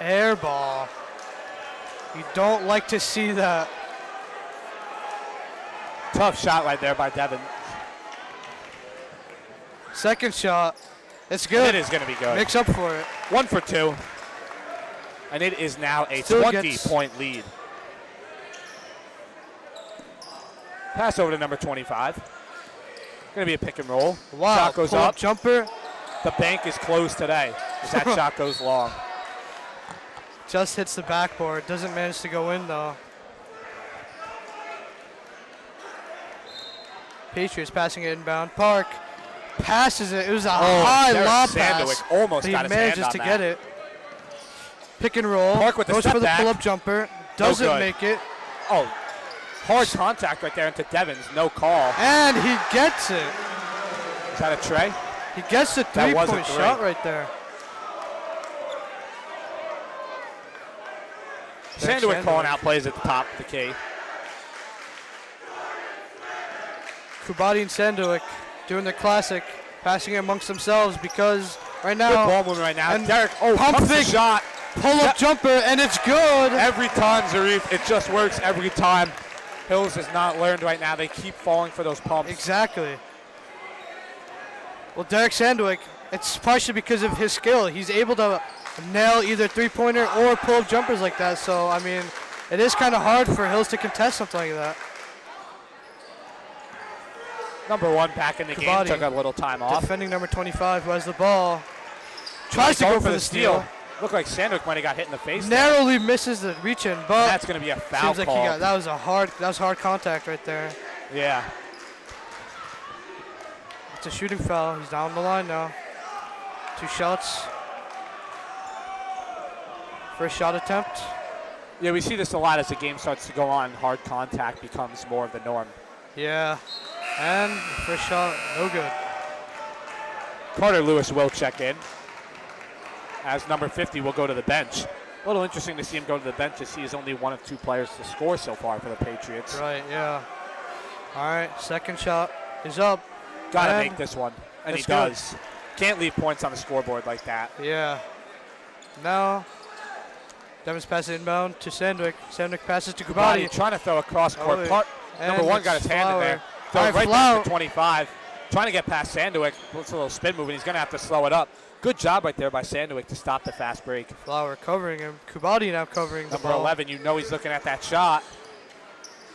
Air ball. You don't like to see that. Tough shot right there by Devin. Second shot. It's good. It is going to be good. Makes up for it. 1 for 2. And it is now a Still 20-point lead. Pass over to number 25. Going to be a pick and roll. Wow. Shot goes pull-up up. Jumper. The bank is closed today as that shot goes long. Just hits the backboard. Doesn't manage to go in though. Patriots passing it inbound. Park passes it. It was a high Derek lob Sandwick pass. almost But he got his hand manages on to that. get it. Pick and roll. Park with the goes step for the back. pull-up jumper. Doesn't good. make it. Oh, hard contact right there into Devins. No call. And he gets it. Is that a tray? He gets the That was a three-point three. shot right there. Sandwick calling out plays at the top of the key. Kubati and Sandwick doing their classic, passing it amongst themselves because right now, Good ball movement right now. and Derek, pump pumps the fake. shot. pull-up jumper, and it's good. Every time, Zarif, it just works every time. Hills has not learned right now. They keep falling for those pumps. Exactly. Well, Derek Sandwick, it's partially because of his skill. He's able to nail either three-pointer or pull-up jumpers like that. So, I mean, it is kind of hard for Hills to contest something like that. Number 1 back in the game, Kabaddi. took a little time off. Defending number 25, who has the ball. Tries to go for the steal. Looked like Sandwick might have got hit in the face. there. Narrowly misses the reach-in, but That's going to be a foul seems like call. he got, that was hard contact right there. Yeah. It's a shooting foul. He's down the line now. 2 shots. First shot attempt. Yeah, we see this a lot as the game starts to go on. Hard contact becomes more of the norm. Yeah. And first shot, no good. Carter Lewis will check in, as number 50 will go to the bench. A little interesting to see him go to the bench as he is only one of 2 players to score so far for the Patriots. Right, yeah. All right, second shot is up. Got to And make this one, and he that's good. does. Can't leave points on the scoreboard like that. Yeah. Now, Devins passes inbound to Sandwick. Sandwick passes to Kubati Kubati. trying to throw a cross court. Oh, Number and one got it's his hand in there. Flower. Throw All it right, right Flower. back to 25. Trying to get past Sandwick. Puts a little spin move, and he's going to have to slow it up. Good job right there by Sandwick to stop the fast break. Flower covering him. Kubati now covering the Number ball. 11, you know he's looking at that shot.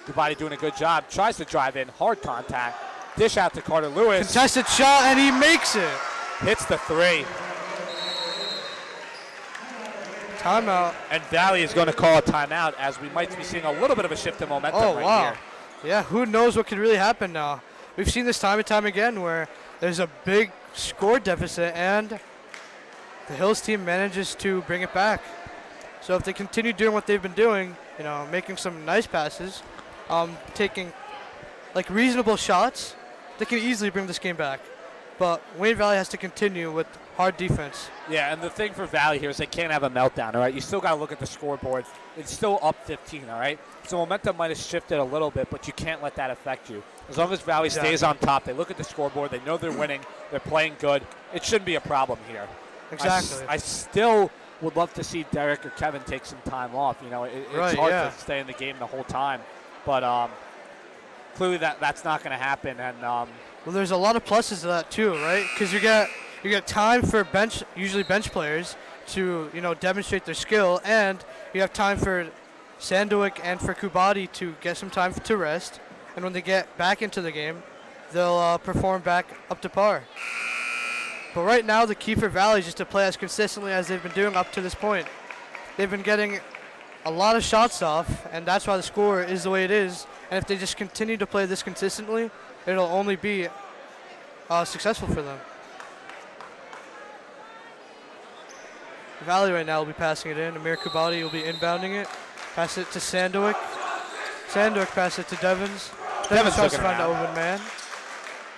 Kubati doing a good job. Tries to drive in. Hard contact. Dish out to Carter Lewis. Contested shot, and he makes it. Hits the three. Timeout. And Valley is going to call a timeout as we might be seeing a little bit of a shift in momentum Oh, right wow. here. Yeah, who knows what could really happen now. We've seen this time and time again where there's a big score deficit and the Hills team manages to bring it back. So if they continue doing what they've been doing, you know, making some nice passes, taking like reasonable shots, they can easily bring this game back. But Wayne Valley has to continue with hard defense. Yeah, and the thing for Valley here is they can't have a meltdown, all right? You still got to look at the scoreboard. It's still up 15, all right? So momentum might have shifted a little bit, but you can't let that affect you. As long as Valley stays on top, they look at the scoreboard, they know they're winning, they're playing good, it shouldn't be a problem here. Exactly. I still would love to see Derek or Kevin take some time off. You know, it's Right, hard yeah. to stay in the game the whole time. But clearly that's not going to happen. And Well, there's a lot of pluses to that too, right? Because you get time for usually bench players to demonstrate their skill, and you have time for Sandwick and for Kubati to get some time to rest. And when they get back into the game, they'll perform back up to par. But right now, the key for Valley is just to play as consistently as they've been doing up to this point. They've been getting a lot of shots off, and that's why the score is the way it is. And if they just continue to play this consistently, it'll only be successful for them. Valley right now will be passing it in. Amir Kubati will be inbounding it. Pass it to Sandwick. Sandwick pass it to Devins. Devins tries to looking find an around. open man.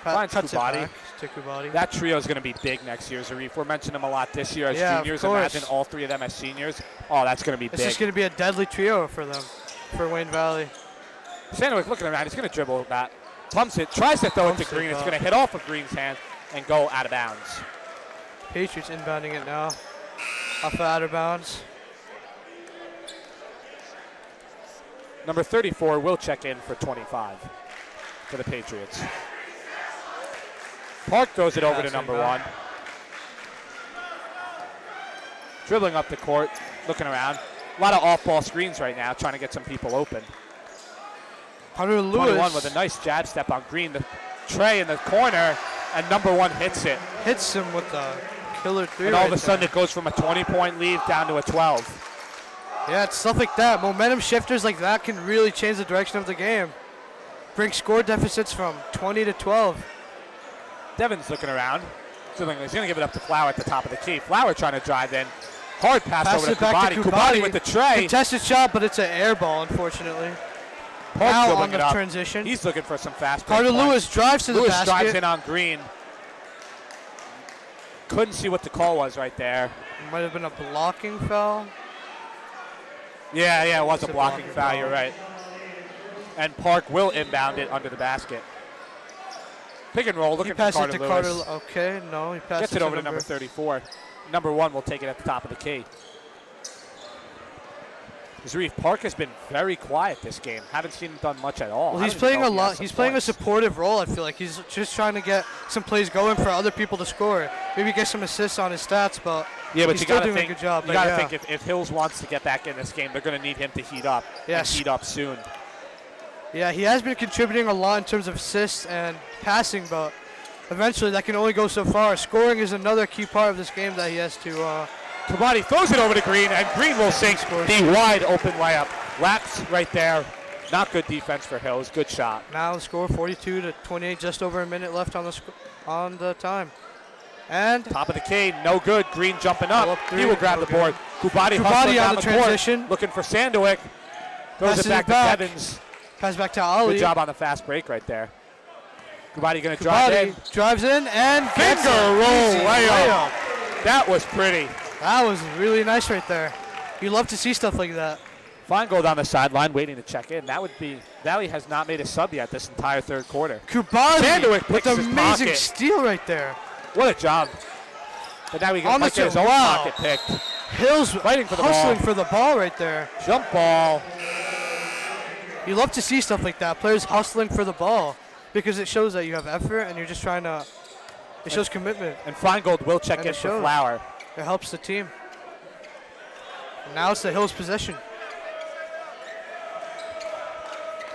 Finds Cuts it Kubati. back to Kubati. that trio is going to be big next year, Zarif. We're mentioning them a lot this year as Yeah, of juniors. course. Imagine all three of them as seniors. Oh, that's going to be It's big. just going to be a deadly trio for them, for Wayne Valley. Sandwick looking around. He's going to dribble that. Pumps it. Tries to throw it to Pumps it Green. It's up. going to hit off of Green's hand and go out of bounds. Patriots inbounding it now. Off of out of bounds. Number 34 will check in for 25 for the Patriots. Park throws it over to Passing number back. 1. Dribbling up the court, looking around. A lot of off-ball screens right now, trying to get some people open. Hunter Lewis 21 with a nice jab step on Green. The tray in the corner, and number 1 hits it. hits him with a killer three. And all of right a sudden there. it goes from a 20-point lead down to a 12. Yeah, it's stuff like that. Momentum shifters like that can really change the direction of the game. Bring score deficits from 20 to 12. Devins looking around. Dribbling. He's going to give it up to Flower at the top of the key. Flower trying to drive in. Hard pass Pass over to it back Kubati. to Kubati with the tray. Contested shot, but it's an air ball, unfortunately. Park Now dribbling on the it up. transition. He's looking for some fast break Carter points. Lewis drives to the Lewis drives basket. in on Green. Couldn't see what the call was right there. Might have been a blocking foul. Yeah, it was It's a a blocking blocking foul. foul. You're right. And Park will inbound it under the basket. Pick and roll, He looking for passed Carter it to Lewis. Carter. Okay, no, he passed Gets it over to number 34. Number 1 will take it at the top of the key. Zarif, Park has been very quiet this game. Haven't seen him done much at all. Well, I he's don't even playing know a if he lot. has some He's playing a points. supportive role. I feel like he's just trying to get some plays going for other people to score. Maybe get some assists on his stats, but Yeah, but he's you still got to doing think. a good job. You but got to yeah. think if Hills wants to get back in this game, they're going to need him to heat up. Yes. And heat up soon. Yeah, he has been contributing a lot in terms of assists and passing, but eventually that can only go so far. Scoring is another key part of this game that he has to. Kabati throws it over to Green, and Green will sink Scores. the wide open layup. Laps right there. Not good defense for Hills. Good shot. Now the score 42 to 28, just over a minute left on the time. And Top of the key, no good. Green jumping up. Pull up three, He will grab no the board. Kubati hustling Kubati down on the court, transition. looking for Sandwick. Throws Passes it back it back. to Devins. pass back to Ali. Good job on the fast break right there. Kubati going to drive in. Kubati drives in and gets Finger it. roll Easy layup. That was pretty. That was really nice right there. You love to see stuff like that. Feingold on the sideline waiting to check in. That would be, Valley has not made a sub yet this entire third quarter. Kubati Sandwick with picks an his amazing pocket. steal right there. What a job. But now he On the might get his show. own Wow. pocket picked. Hills Fighting for the hustling ball. for the ball right there. Jump ball. You love to see stuff like that. Players hustling for the ball because it shows that you have effort and you're just trying to. It shows commitment. And Feingold will check And in it for shows. Flower. It helps the team. And now it's the Hills possession.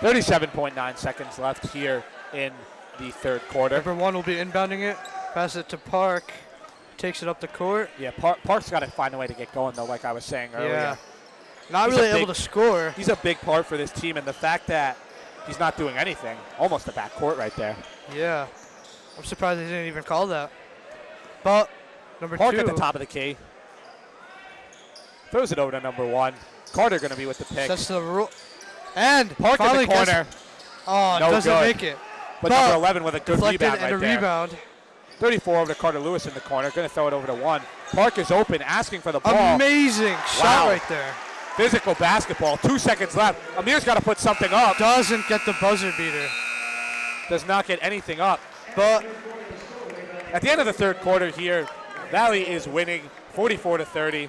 37.9 seconds left here in the third quarter. Number 1 will be inbounding it. Pass it to Park. Takes it up the court. Yeah, Park's got to find a way to get going, though, like I was saying earlier. Yeah. Not He's really a big- able to score. He's a big part for this team, and the fact that he's not doing anything, almost a backcourt right there. Yeah. I'm surprised they didn't even call that. But number Park 2. at the top of the key. Throws it over to number 1. Carter going to be with the pick. Sets the rule. And Park in finally the corner, gets- Oh, No doesn't good. make it. but but number 11 with a good Deflected rebound and right a there. rebound. 34 over to Carter Lewis in the corner. Going to throw it over to 1. Park is open, asking for the ball. Amazing shot Wow. right there. Physical basketball. 2 seconds left. Amir's got to put something up. Doesn't get the buzzer beater. Does not get anything up. But At the end of the third quarter here, Valley is winning 44-30.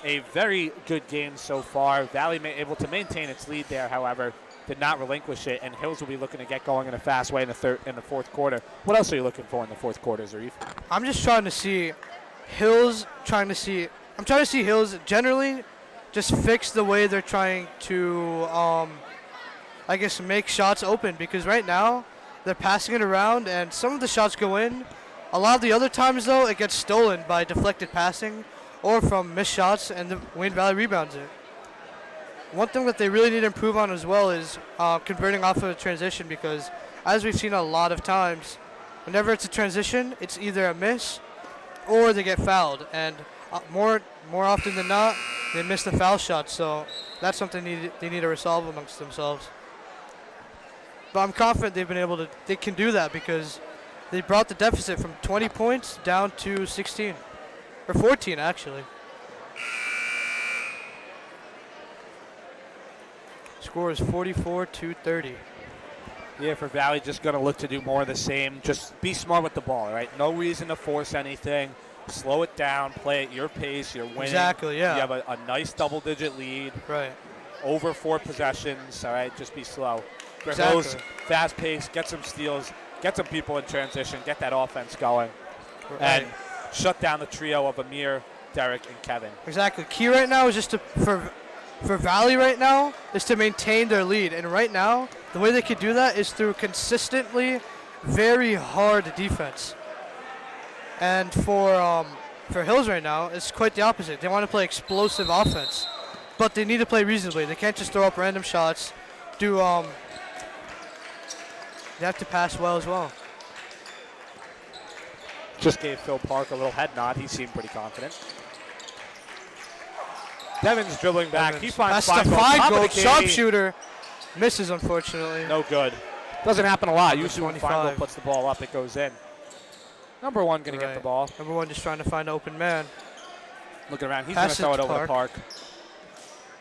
A very good game so far. Valley able to maintain its lead there, however, did not relinquish it, and Hills will be looking to get going in a fast way in the fourth quarter. What else are you looking for in the fourth quarter, Zarif? I'm just trying to see Hills I'm trying to see Hills generally just fix the way they're trying to I guess make shots open, because right now they're passing it around and some of the shots go in. A lot of the other times though it gets stolen by deflected passing or from missed shots, and the Wayne Valley rebounds it. One thing that they really need to improve on as well is converting off of a transition, because as we've seen a lot of times, whenever it's a transition, it's either a miss or they get fouled, and more often than not, they miss the foul shot. So that's something they need to resolve amongst themselves. But I'm confident they can do that, because they brought the deficit from 20 points down to 16, or 14 actually. Score is 44-30. Yeah, for Valley, just going to look to do more of the same. Just be smart with the ball, right? No reason to force anything. Slow it down, play at your pace. You're winning. Exactly, yeah. You have a nice double-digit lead. Right. Over 4 possessions, all right? Just be slow. For Exactly. Hills, fast pace, get some steals, get some people in transition, get that offense going, and shut down the trio of Amir, Derek, and Kevin. Exactly. Key right now is just for Valley right now is to maintain their lead. And right now, the way they could do that is through consistently very hard defense. And for Hills right now, it's quite the opposite. They want to play explosive offense, but they need to play reasonably. They can't just throw up random shots. They have to pass well as well. Just gave Phil Park a little head nod. He seemed pretty confident. Devins dribbling back. He finds That's the Feingold. Feingold, sharpshooter. Misses, unfortunately. No good. Doesn't happen a lot. Usually when 25. Feingold puts the ball up, it goes in. Number 1 going to get the Right. ball. Number 1 just trying to find an open man. Looking around. He's going to Pass it throw it to over to Park.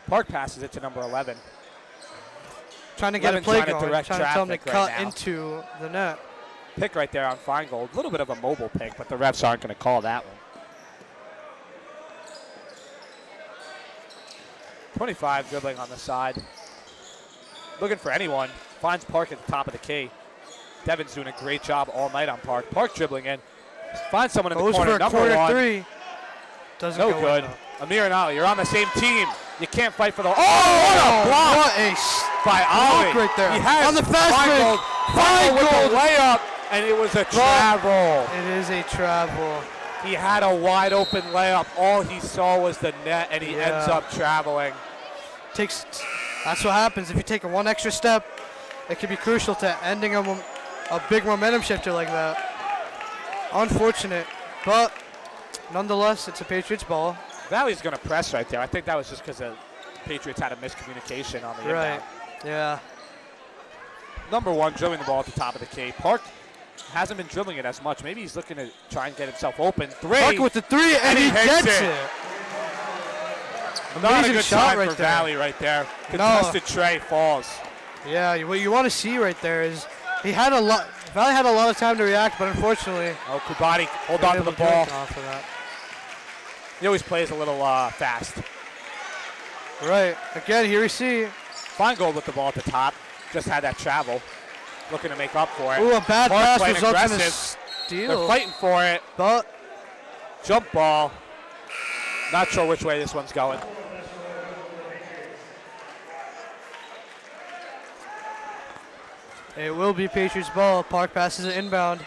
Park passes it to number 11. Trying to get a Levin's play trying to going. direct Trying to tell him to traffic right cut now. into the net. Pick right there on Feingold. A little bit of a mobile pick, but the refs aren't going to call that one. 25 dribbling on the side. Looking for anyone. Finds Park at the top of the key. Devin's doing a great job all night on Park. Park dribbling in. Finds someone in the Goes corner. for a Number corner 1. 3. Doesn't No go in, good. though. Amir and Ali, you're on the same team. You can't fight for the. Oh, what a block What a by Ali. block right there. He has On the fast Feingold. break. Feingold with Feingold. the layup, and it was a travel. It is a travel. He had a wide open layup. All he saw was the net, and he ends Yeah. up traveling. That's what happens if you take one extra step. It can be crucial to ending a big momentum shifter like that. Unfortunate, but nonetheless, it's a Patriots ball. Valley's going to press right there. I think that was just because the Patriots had a miscommunication on the Right. inbound. Yeah. Number 1, dribbling the ball at the top of the key. Park hasn't been dribbling it as much. Maybe he's looking to try and get himself open. 3. Parker with the 3, and he hits gets it. it. Not a Amazing good shot sign right for there. Valley right there. No. Contested tray falls. Yeah, what you want to see right there is he had a lot. Valley had a lot of time to react, but unfortunately, Oh, Kubati, hold they on to weren't the able do ball. anything off of that. He always plays a little fast. Right. Again, here we see. Feingold with the ball at the top. Just had that travel. Looking to make up for it. Ooh, a bad Park pass playing results in a aggressive. They're steal. fighting for it. But Jump ball. Not sure which way this one's going. it will be Patriots ball. Park passes it inbound.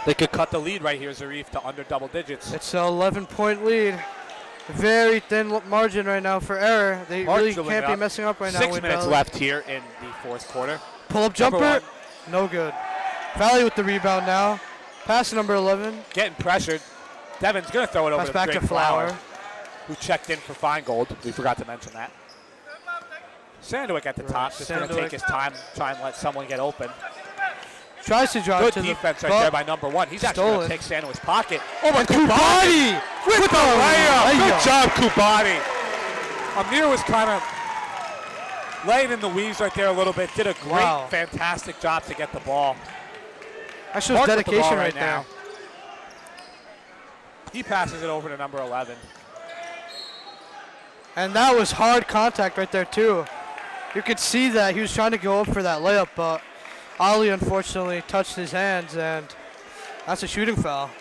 They could cut the lead right here, Zarif, to under double digits. It's an 11-point lead. Very thin margin right now for error. They Park really dribbling can't it be up. messing up right now. 6 with minutes Valley. left here in the fourth quarter. Pull-up Number jumper. one. No good. Valley with the rebound now. Pass to number 11. Getting pressured. Devin's going to throw it over Pass to back Drake to Flower. who checked in for Feingold. We forgot to mention that. Sandwick at the top, just going to Sandwick. take his time, try and let someone get open. Tries to drive Good to defense the right there by number one. He's actually going Stolen. to take Sandwich's pocket. Oh, my And Kubati with the layup. layup. Good job, Kubati. Amir was kind of laying in the weaves right there a little bit. Did a great, Wow. fantastic job to get the ball. That shows Park with the ball dedication right right there. now. He passes it over to number 11. And that was hard contact right there too. You could see that he was trying to go up for that layup, but Ali unfortunately touched his hands, and that's a shooting foul.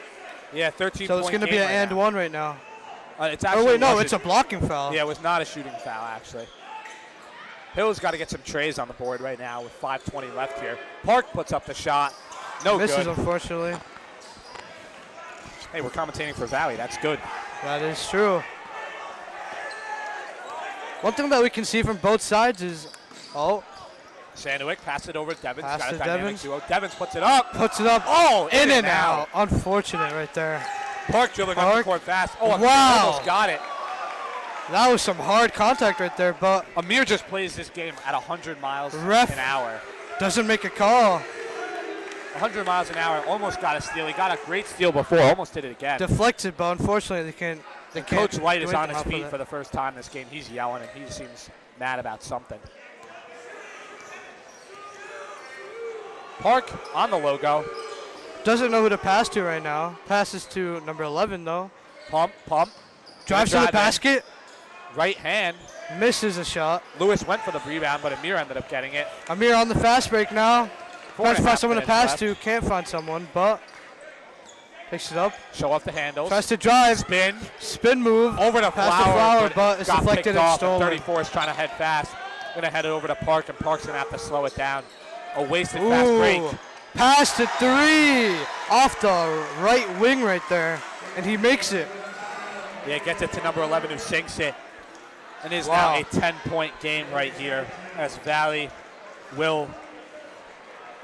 Yeah, 13 So it's going to be an and one right now. It's Oh actually wait, no, wasn't- it's a blocking foul. Yeah, it was not a shooting foul, actually. Hill's got to get some trays on the board right now with 5:20 left here. Park puts up the shot. No Misses, good. unfortunately. Hey, we're commentating for Valley. That's good. That is true. One thing that we can see from both sides is, Sandwick pass it over to Devins. Pass Got a to dynamic Devins. duo. Devins puts it up. puts it up. Oh, In and out. Unfortunate right there. Park dribbling up the Park. court fast. Oh, Amir Wow. almost got it. That was some hard contact right there, but Amir just plays this game at 100 miles Ref. an hour. doesn't make a call. 100 miles an hour. Almost got a steal. He got a great steal before. Almost did it again. Deflects it, but unfortunately they can't. They can't. Coach Light do is on anything his off of feet that. for the first time this game. He's yelling and he seems mad about something. Park on the logo. Doesn't know who to pass to right now. Passes to number 11 though. Pump. Drives to the drive in. basket. Right hand. Misses a shot. Lewis went for the rebound, but Amir ended up getting it. Amir on the fast break now. Trying to 4.5 find someone to minutes pass left. to. Can't find someone, but picks it up. Show off the handles. Tries to drive. Spin. Spin move. Over to Pass to Flower, Flower, but it's got deflected picked and off. stolen. 34 is trying to head fast. Going to head it over to Park, and Park's going to have to slow it down. A wasted fast break. Pass to 3 off the right wing right there, and he makes it. Yeah, gets it to number 11 who sinks it. And is Wow. now a 10-point game right here as Valley will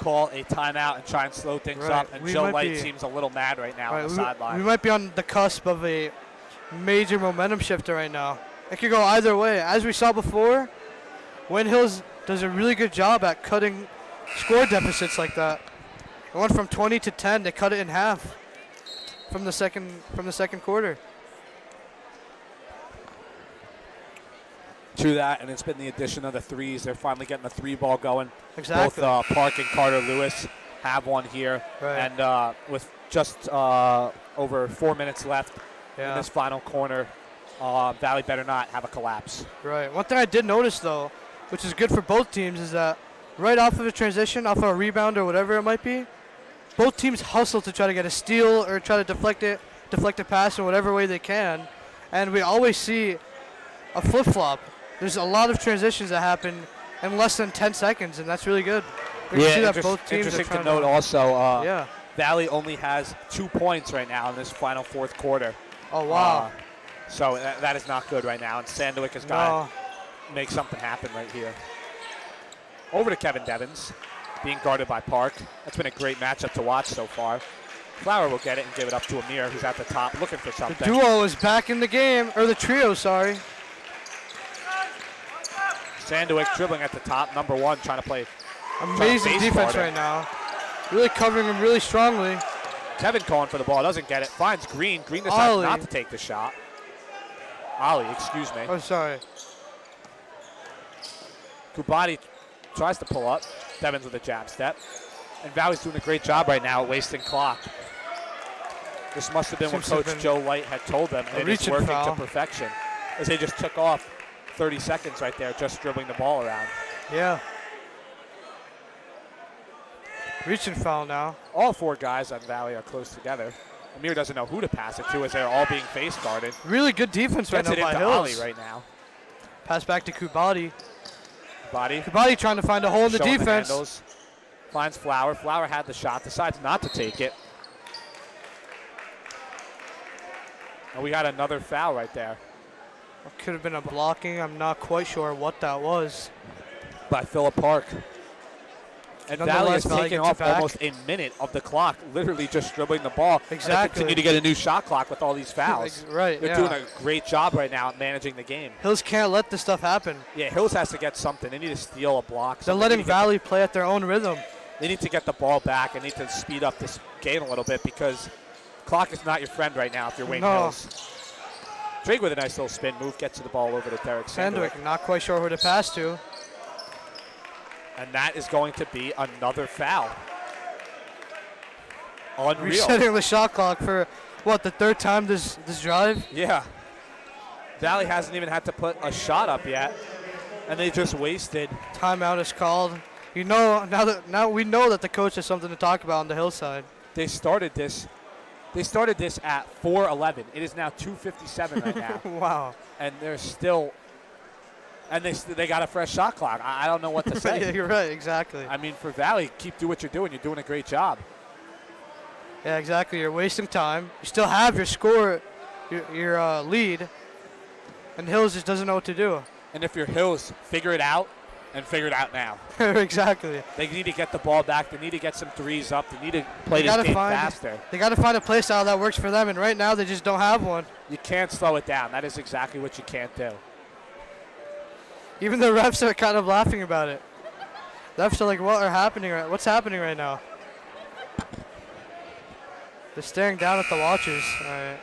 call a timeout and try and slow things Right. up. And We Joe might Light be- seems a little mad right now Right, on the we sideline. might be on the cusp of a major momentum shifter right now. It could go either way. As we saw before, Wynn Hills does a really good job at cutting score deficits like that. It went from 20 to 10. They cut it in half from the second quarter. To that, and it's been the addition of the threes. They're finally getting the three ball going. Exactly. Both Park and Carter Lewis have one here. Right. And with just over 4 minutes left in Yeah. this final corner, Valley better not have a collapse. Right. One thing I did notice though, which is good for both teams, is that right off of a transition, off of a rebound or whatever it might be, both teams hustle to try to get a steal or try to deflect a pass in whatever way they can. And we always see a flip-flop. There's a lot of transitions that happen in less than 10 seconds, and that's really good. We can see that both teams are interesting to trying note also, yeah. Valley only has 2 points right now in this final fourth quarter. Oh, wow. So that is not good right now, and Sandwick has got No. to make something happen right here. Over to Kevin Devins, being guarded by Park. That's been a great matchup to watch so far. Flower will get it and give it up to Amir, who's at the top looking for The something. duo is back in the game, or the trio, sorry. Sandwick dribbling at the top, number one, trying to play. Amazing base defense guard right him. now. Really covering him really strongly. Kevin calling for the ball, doesn't get it, finds Green. Green decides Ollie. not to take the shot. Ollie, excuse me. Oh, sorry. Kubati tries to pull up. Devins with a jab step. And Valley's doing a great job right now at wasting clock. This must have been what Seems to have Coach been Joe Light had told them, and it is reaching working foul. to perfection. As they just took off 30 seconds right there, just dribbling the ball around. Yeah. Reaching foul now. All 4 guys on Valley are close together. Amir doesn't know who to pass it to as they're all being face guarded. Really good defense right Gets now it by into Ali Hills. right now. Pass back to Kubati. Body. Kubati trying to find a hole in the showing defense. handles. Finds Flower. Flower had the shot, decides not to take it. And we got another foul right there Could have been a blocking. I'm not quite sure what that was. by Phillip Park. And Valley Nonetheless, has Valley taken gets it off back. almost a minute of the clock, literally just dribbling the ball. And they Exactly. continue to get a new shot clock with all these fouls. Right, They're yeah. doing a great job right now at managing the game. Hills can't let this stuff happen. Yeah, Hills has to get something. They need to steal a block. They're something. letting They need to get Valley play at their own rhythm. They need to get the ball back and need to speed up this game a little bit because clock is not your friend right now if you're Wayne No. Hills. Drake with a nice little spin move gets the ball over to Derek Sandwick. Sandwick, not quite sure who to pass to. And that is going to be another foul. Unreal. Resetting the shot clock for, what, the 3rd time this drive? Yeah. Valley hasn't even had to put a shot up yet. And they just wasted. Timeout is called. You know, now we know that the coach has something to talk about on the Hillside. They started this at 4:11. It is now 2:57 right now. Wow. And they're still, and they got a fresh shot clock. I don't know what to Yeah, say. you're right, exactly. I mean, for Valley, keep doing what you're doing. You're doing a great job. Yeah, exactly. You're wasting time. You still have your score, your lead, and Hills just doesn't know what to do. And if you're Hills, figure it out, and figure it out now. Exactly. They need to get the ball back. They need to get some threes up. They need to play They this gotta game find- faster. They got to find a play style that works for them, and right now they just don't have one. You can't slow it down. That is exactly what you can't do. Even the refs are kind of laughing about it. Refs are like, what's happening right now? They're staring down at the watchers. All right.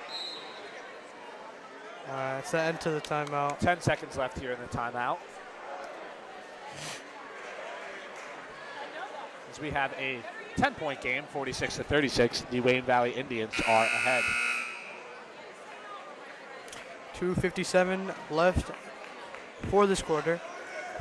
It's the end to the timeout. 10 seconds left here in the timeout. As we have a 10-point game, 46-36, the Wayne Valley Indians are ahead. 2:57 left for this quarter.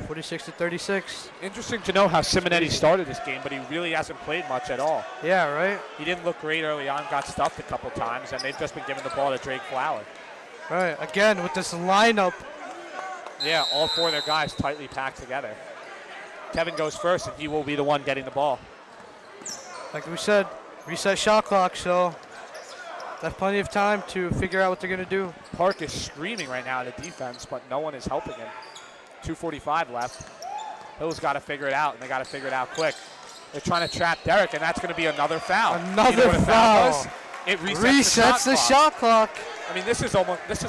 46-36. Interesting to know how Simonetti started this game, but he really hasn't played much at all. Yeah, right? He didn't look great early on, got stuffed a couple times, and they've just been giving the ball to Drake Flower. Right. Again, with this lineup. Yeah, all 4 of their guys tightly packed together. Kevin goes first, and he will be the one getting the ball. Like we said, reset shot clock, so they have plenty of time to figure out what they're going to do. Park is screaming right now at the defense, but no one is helping him. 2:45 left. Hills got to figure it out, and they got to figure it out quick. They're trying to trap Derek, and that's going to be another foul. Another You know what a foul. does? It Resets the shot clock. I mean, this is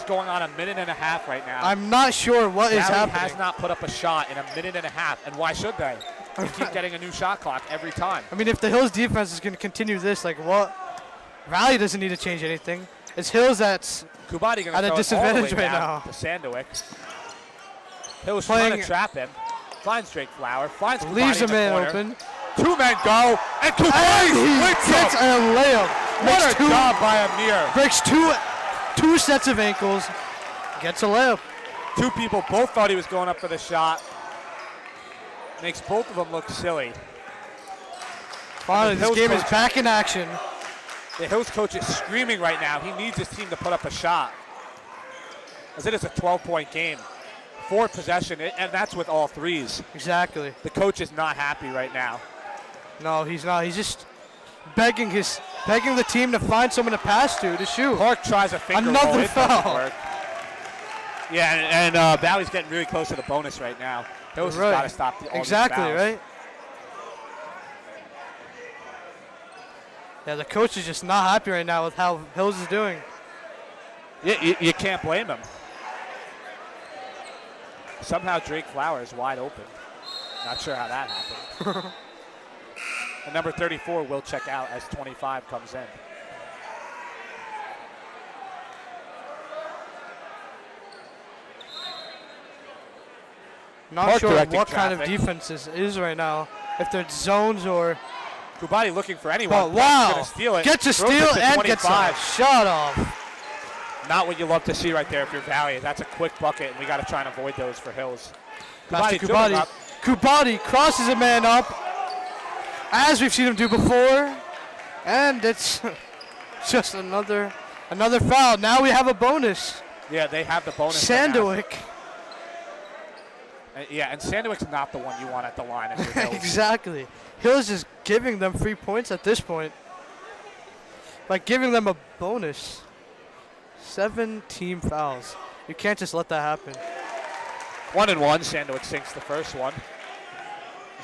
going on a minute and a half right now. I'm not sure what is Valley happening. has not put up a shot in a minute and a half, and why should they? They keep getting a new shot clock every time. I mean, if the Hills defense is going to continue this, like what? Valley doesn't need to change anything. It's Hills that's Kubati going at to a throw disadvantage it all the way right down now. to Sandwick. Hills Playing- trying to trap him. Finds Drake Flower. Finds Kubati leaves a in the man corner. open. 2 men go, and Kubati And he wins gets them. a layup. What Makes a job by Amir. breaks two sets of ankles. Gets a layup. 2 people both thought he was going up for the shot. Makes both of them look silly. Finally, the this Hills game is coach- back in action. The Hills coach is screaming right now. He needs his team to put up a shot. As it is a 12-point game. 4 possession, and that's with all threes. Exactly. The coach is not happy right now. No, he's not. He's just begging the team to find someone to pass to shoot. Park tries a finger Another roll. It doesn't foul. work. Yeah, and Valley's getting really close to the bonus right now. Hills Right. has got to stop all these Exactly, fouls. right? Yeah, the coach is just not happy right now with how Hills is doing. You can't blame him. Somehow Drake Flower is wide open. Not sure how that happened. And number 34 will check out as 25 comes in. Not Park sure directing what kind of traffic. defense this is right now. If they're zones or Kubati looking for anyone. But wow, Gonna steal it. gets a Throws it steal to and gets a 25. shot off. Not what you love to see right there if you're Valley. That's a quick bucket, and we got to try and avoid those for Hills. Pass to dribbling Kubati. up. Kubati crosses a man up, as we've seen him do before, and it's just another foul. Now we have a bonus. Yeah, they have the bonus. right now. Sandowick. Yeah, and Sandowick's not the one you want at the line if you're Hills. Exactly. Hills is giving them free points at this point by giving them a bonus. 7 team fouls. You can't just let that happen. 1-1. Sandowick sinks the first one.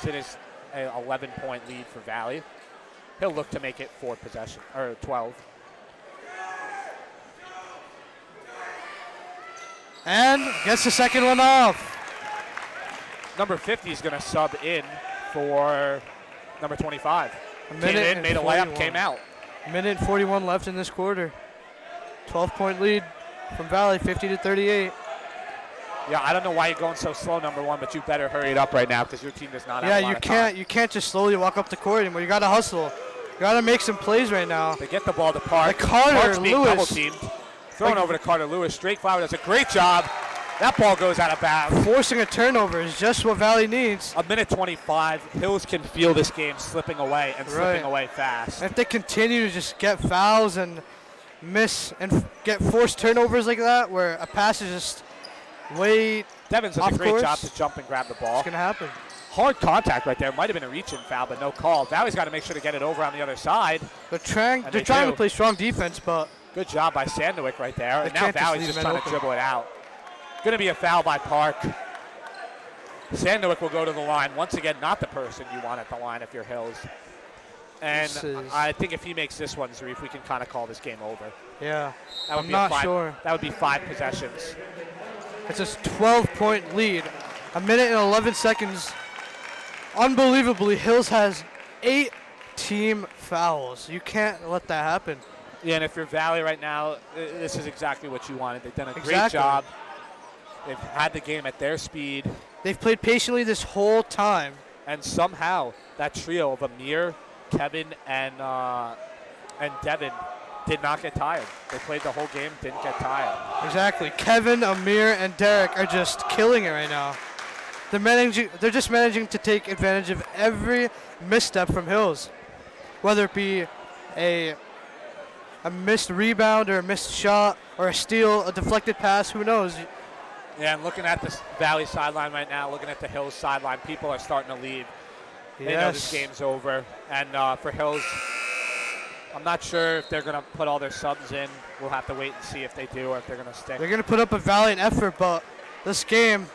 It is an 11-point lead for Valley. He'll look to make it 4 possession or 12. And gets the second one off. Number 50 is going to sub in for number 25. A Came in, and made a layup, 41. came out. Minute 41 left in this quarter. 12-point lead from Valley, 50-38. Yeah, I don't know why you're going so slow, number 1, but you better hurry it up right now because your team does not have a lot of time. You can't just slowly walk up the court anymore. You got to hustle. You got to make some plays right now. They get the ball to Park. Like Carter Park's being Lewis. double-teamed. Thrown over to Carter Lewis. Straight Flower does a great job. That ball goes out of bounds. Forcing a turnover is just what Valley needs. A minute 25. Hills can feel this game slipping away and slipping Right. away fast. If they continue to just get fouls and miss and get forced turnovers like that, where a pass is just way, Devins does off a great course. job to jump and grab the ball. it's going to happen. Hard contact right there. Might have been a reach-in foul, but no call. Valley's got to make sure to get it over on the other side. They're trying And they to do. play strong defense, but Good job by Sandowick right there. And now can't just Valley's leave just men trying to open. dribble it out. Going to be a foul by Park. Sandowick will go to the line. Once again, not the person you want at the line if you're Hills. And This is- I think if he makes this one, Zarif, we can kind of call this game over. yeah, That would I'm be not a 5, sure. That would be 5 possessions. It's a 12-point lead. A minute and 11 seconds. Unbelievably, Hills has 8 team fouls. You can't let that happen. Yeah, and if you're Valley right now, this is exactly what you wanted. They've done a great Exactly. job. They've had the game at their speed. They've played patiently this whole time. And somehow that trio of Amir, Kevin, and Devin did not get tired. They played the whole game, didn't get tired. Exactly. Kevin, Amir, and Derek are just killing it right now. They're just managing to take advantage of every misstep from Hills, whether it be a missed rebound or a missed shot or a steal, a deflected pass. Who knows? Yeah, and looking at this Valley sideline right now, looking at the Hills sideline, people are starting to leave. They know this game's over. And for Hills, I'm not sure if they're going to put all their subs in. We'll have to wait and see if they do or if they're going to stick. They're going to put up a valiant effort, but this game,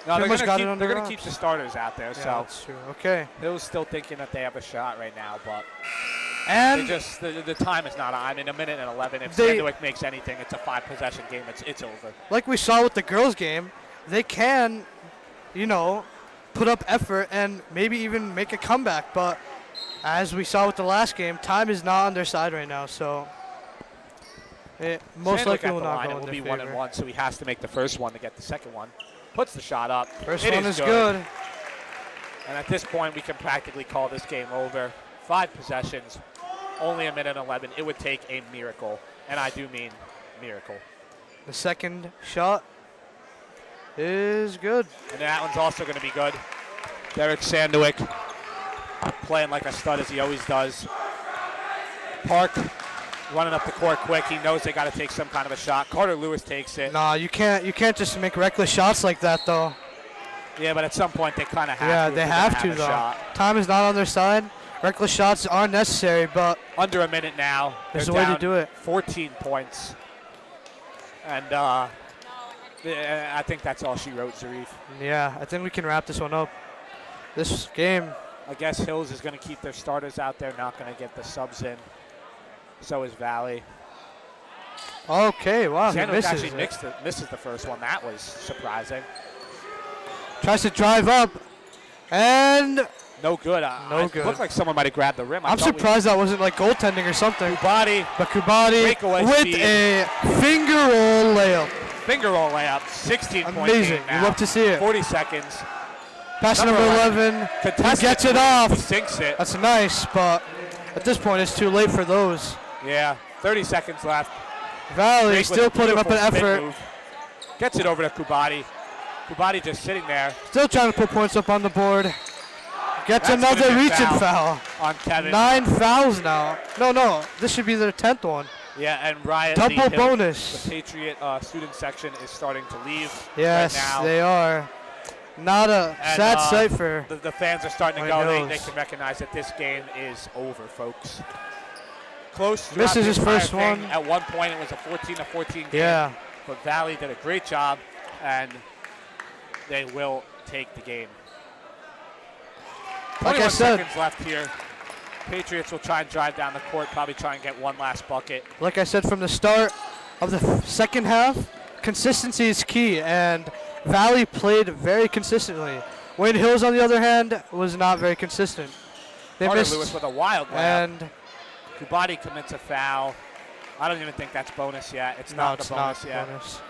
No, pretty much got it on they're the going to keep rocks. the starters out there. yeah, So that's true. Okay. Hills still thinking that they have a shot right now, but And they just the time is not. I mean, a minute and 11. If They- Sandowick makes anything, it's a 5-possession game. It's over. like we saw with the girls' game, they can, put up effort and maybe even make a comeback. But as we saw with the last game, time is not on their side right now. So it most Sandowick likely at will the not line, go it in will their be favor. 1-1, so he has to make the first one to get the second one. Puts the shot up. First It one is good. And at this point, we can practically call this game over. 5 possessions, only a minute and 11. It would take a miracle, and I do mean miracle. The second shot is good. And that one's also going to be good. Derek Sandowick playing like a stud as he always does. Park running up the court quick. He knows they got to take some kind of a shot. Carter Lewis takes it. Nah, you can't just make reckless shots like that though. Yeah, but at some point they kind of have Yeah, to. they if they're have gonna to a though. shot. Time is not on their side. Reckless shots aren't necessary, but Under a minute now. there's They're a way to down do it. 14 points. And I think that's all she wrote, Zarif. Yeah, I think we can wrap this one up. This game, I guess Hills is going to keep their starters out there, not going to get the subs in. So is Valley. okay, wow, he Sandowick misses actually it. misses the first one. That was surprising. Tries to drive up, and No good. No It good. looked like someone might have grabbed the rim. I'm surprised that wasn't like goaltending or something. Body, But Kubati Breakaway with speed. a finger roll layup. finger roll layup, 16 point Amazing. game now. You love to see it. 40 seconds. Pass number 11. He Contested. gets it He off. sinks it. That's nice, but at this point, it's too late for those. Yeah, 30 seconds left. Valley Drake with still a putting up an beautiful spin effort. move. Gets it over to Kubati. Kubati just sitting there. Still trying to put points up on the board. Gets That's another gonna be a reaching foul foul. on Kevin. 9 fouls now. No, this should be their 10th one. Yeah, and Riot Double Lee Hill, bonus. the Patriot student section is starting to leave Yes, right now. they are. Not a And, sad sight for. The fans are starting to Wayne go. They Hills. can recognize that this game is over, folks. Close. throughout Misses the his entire first thing. one. At one point, it was a 14-14 game. Yeah. But Valley did a great job, and they will take the game. Like 21 I said, seconds left here. Patriots will try and drive down the court, probably try and get one last bucket. like I said from the start of the second half, consistency is key, and Valley played very consistently. Wayne Hills, on the other hand, was not very consistent. They Carter missed, Lewis with a wild layup. and Kubati commits a foul. I don't even think that's bonus yet. It's no, not it's the not bonus yet. bonus.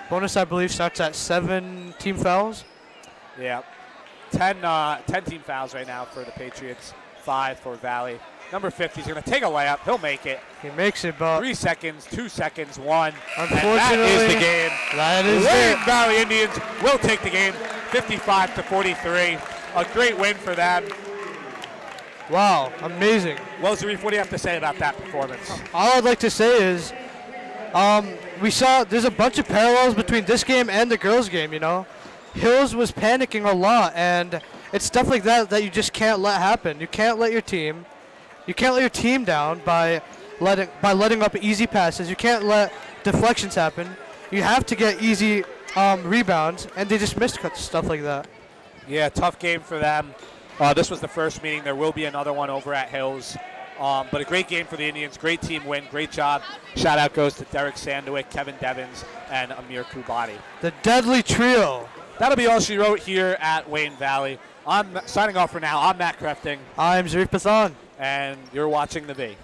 Bonus, I believe, starts at 7 team fouls. Yeah. 10 team fouls right now for the Patriots, 5 for Valley. Number 50 is going to take a layup. He'll make it. He makes it, but 3 seconds, 2 seconds, 1. unfortunately, And that is the game. that is Wayne it. Valley Indians will take the game, 55-43. A great win for them. Wow, amazing. Well, Zarif, what do you have to say about that performance? All I'd like to say is, we saw there's a bunch of parallels between this game and the girls' game. You know, Hills was panicking a lot, and it's stuff like that that you just can't let happen. You can't let your team down by letting up easy passes. You can't let deflections happen. You have to get easy rebounds, and they just missed stuff like that. Yeah, tough game for them. This was the first meeting. There will be another one over at Hills. But a great game for the Indians. Great team win. Great job. Shout out goes to Derek Sandowick, Kevin Devins, and Amir Kubati. The deadly trio. That'll be all she wrote here at Wayne Valley. I'm signing off for now. I'm Matt Crafting, I'm Zarif Pathan. and you're watching The V.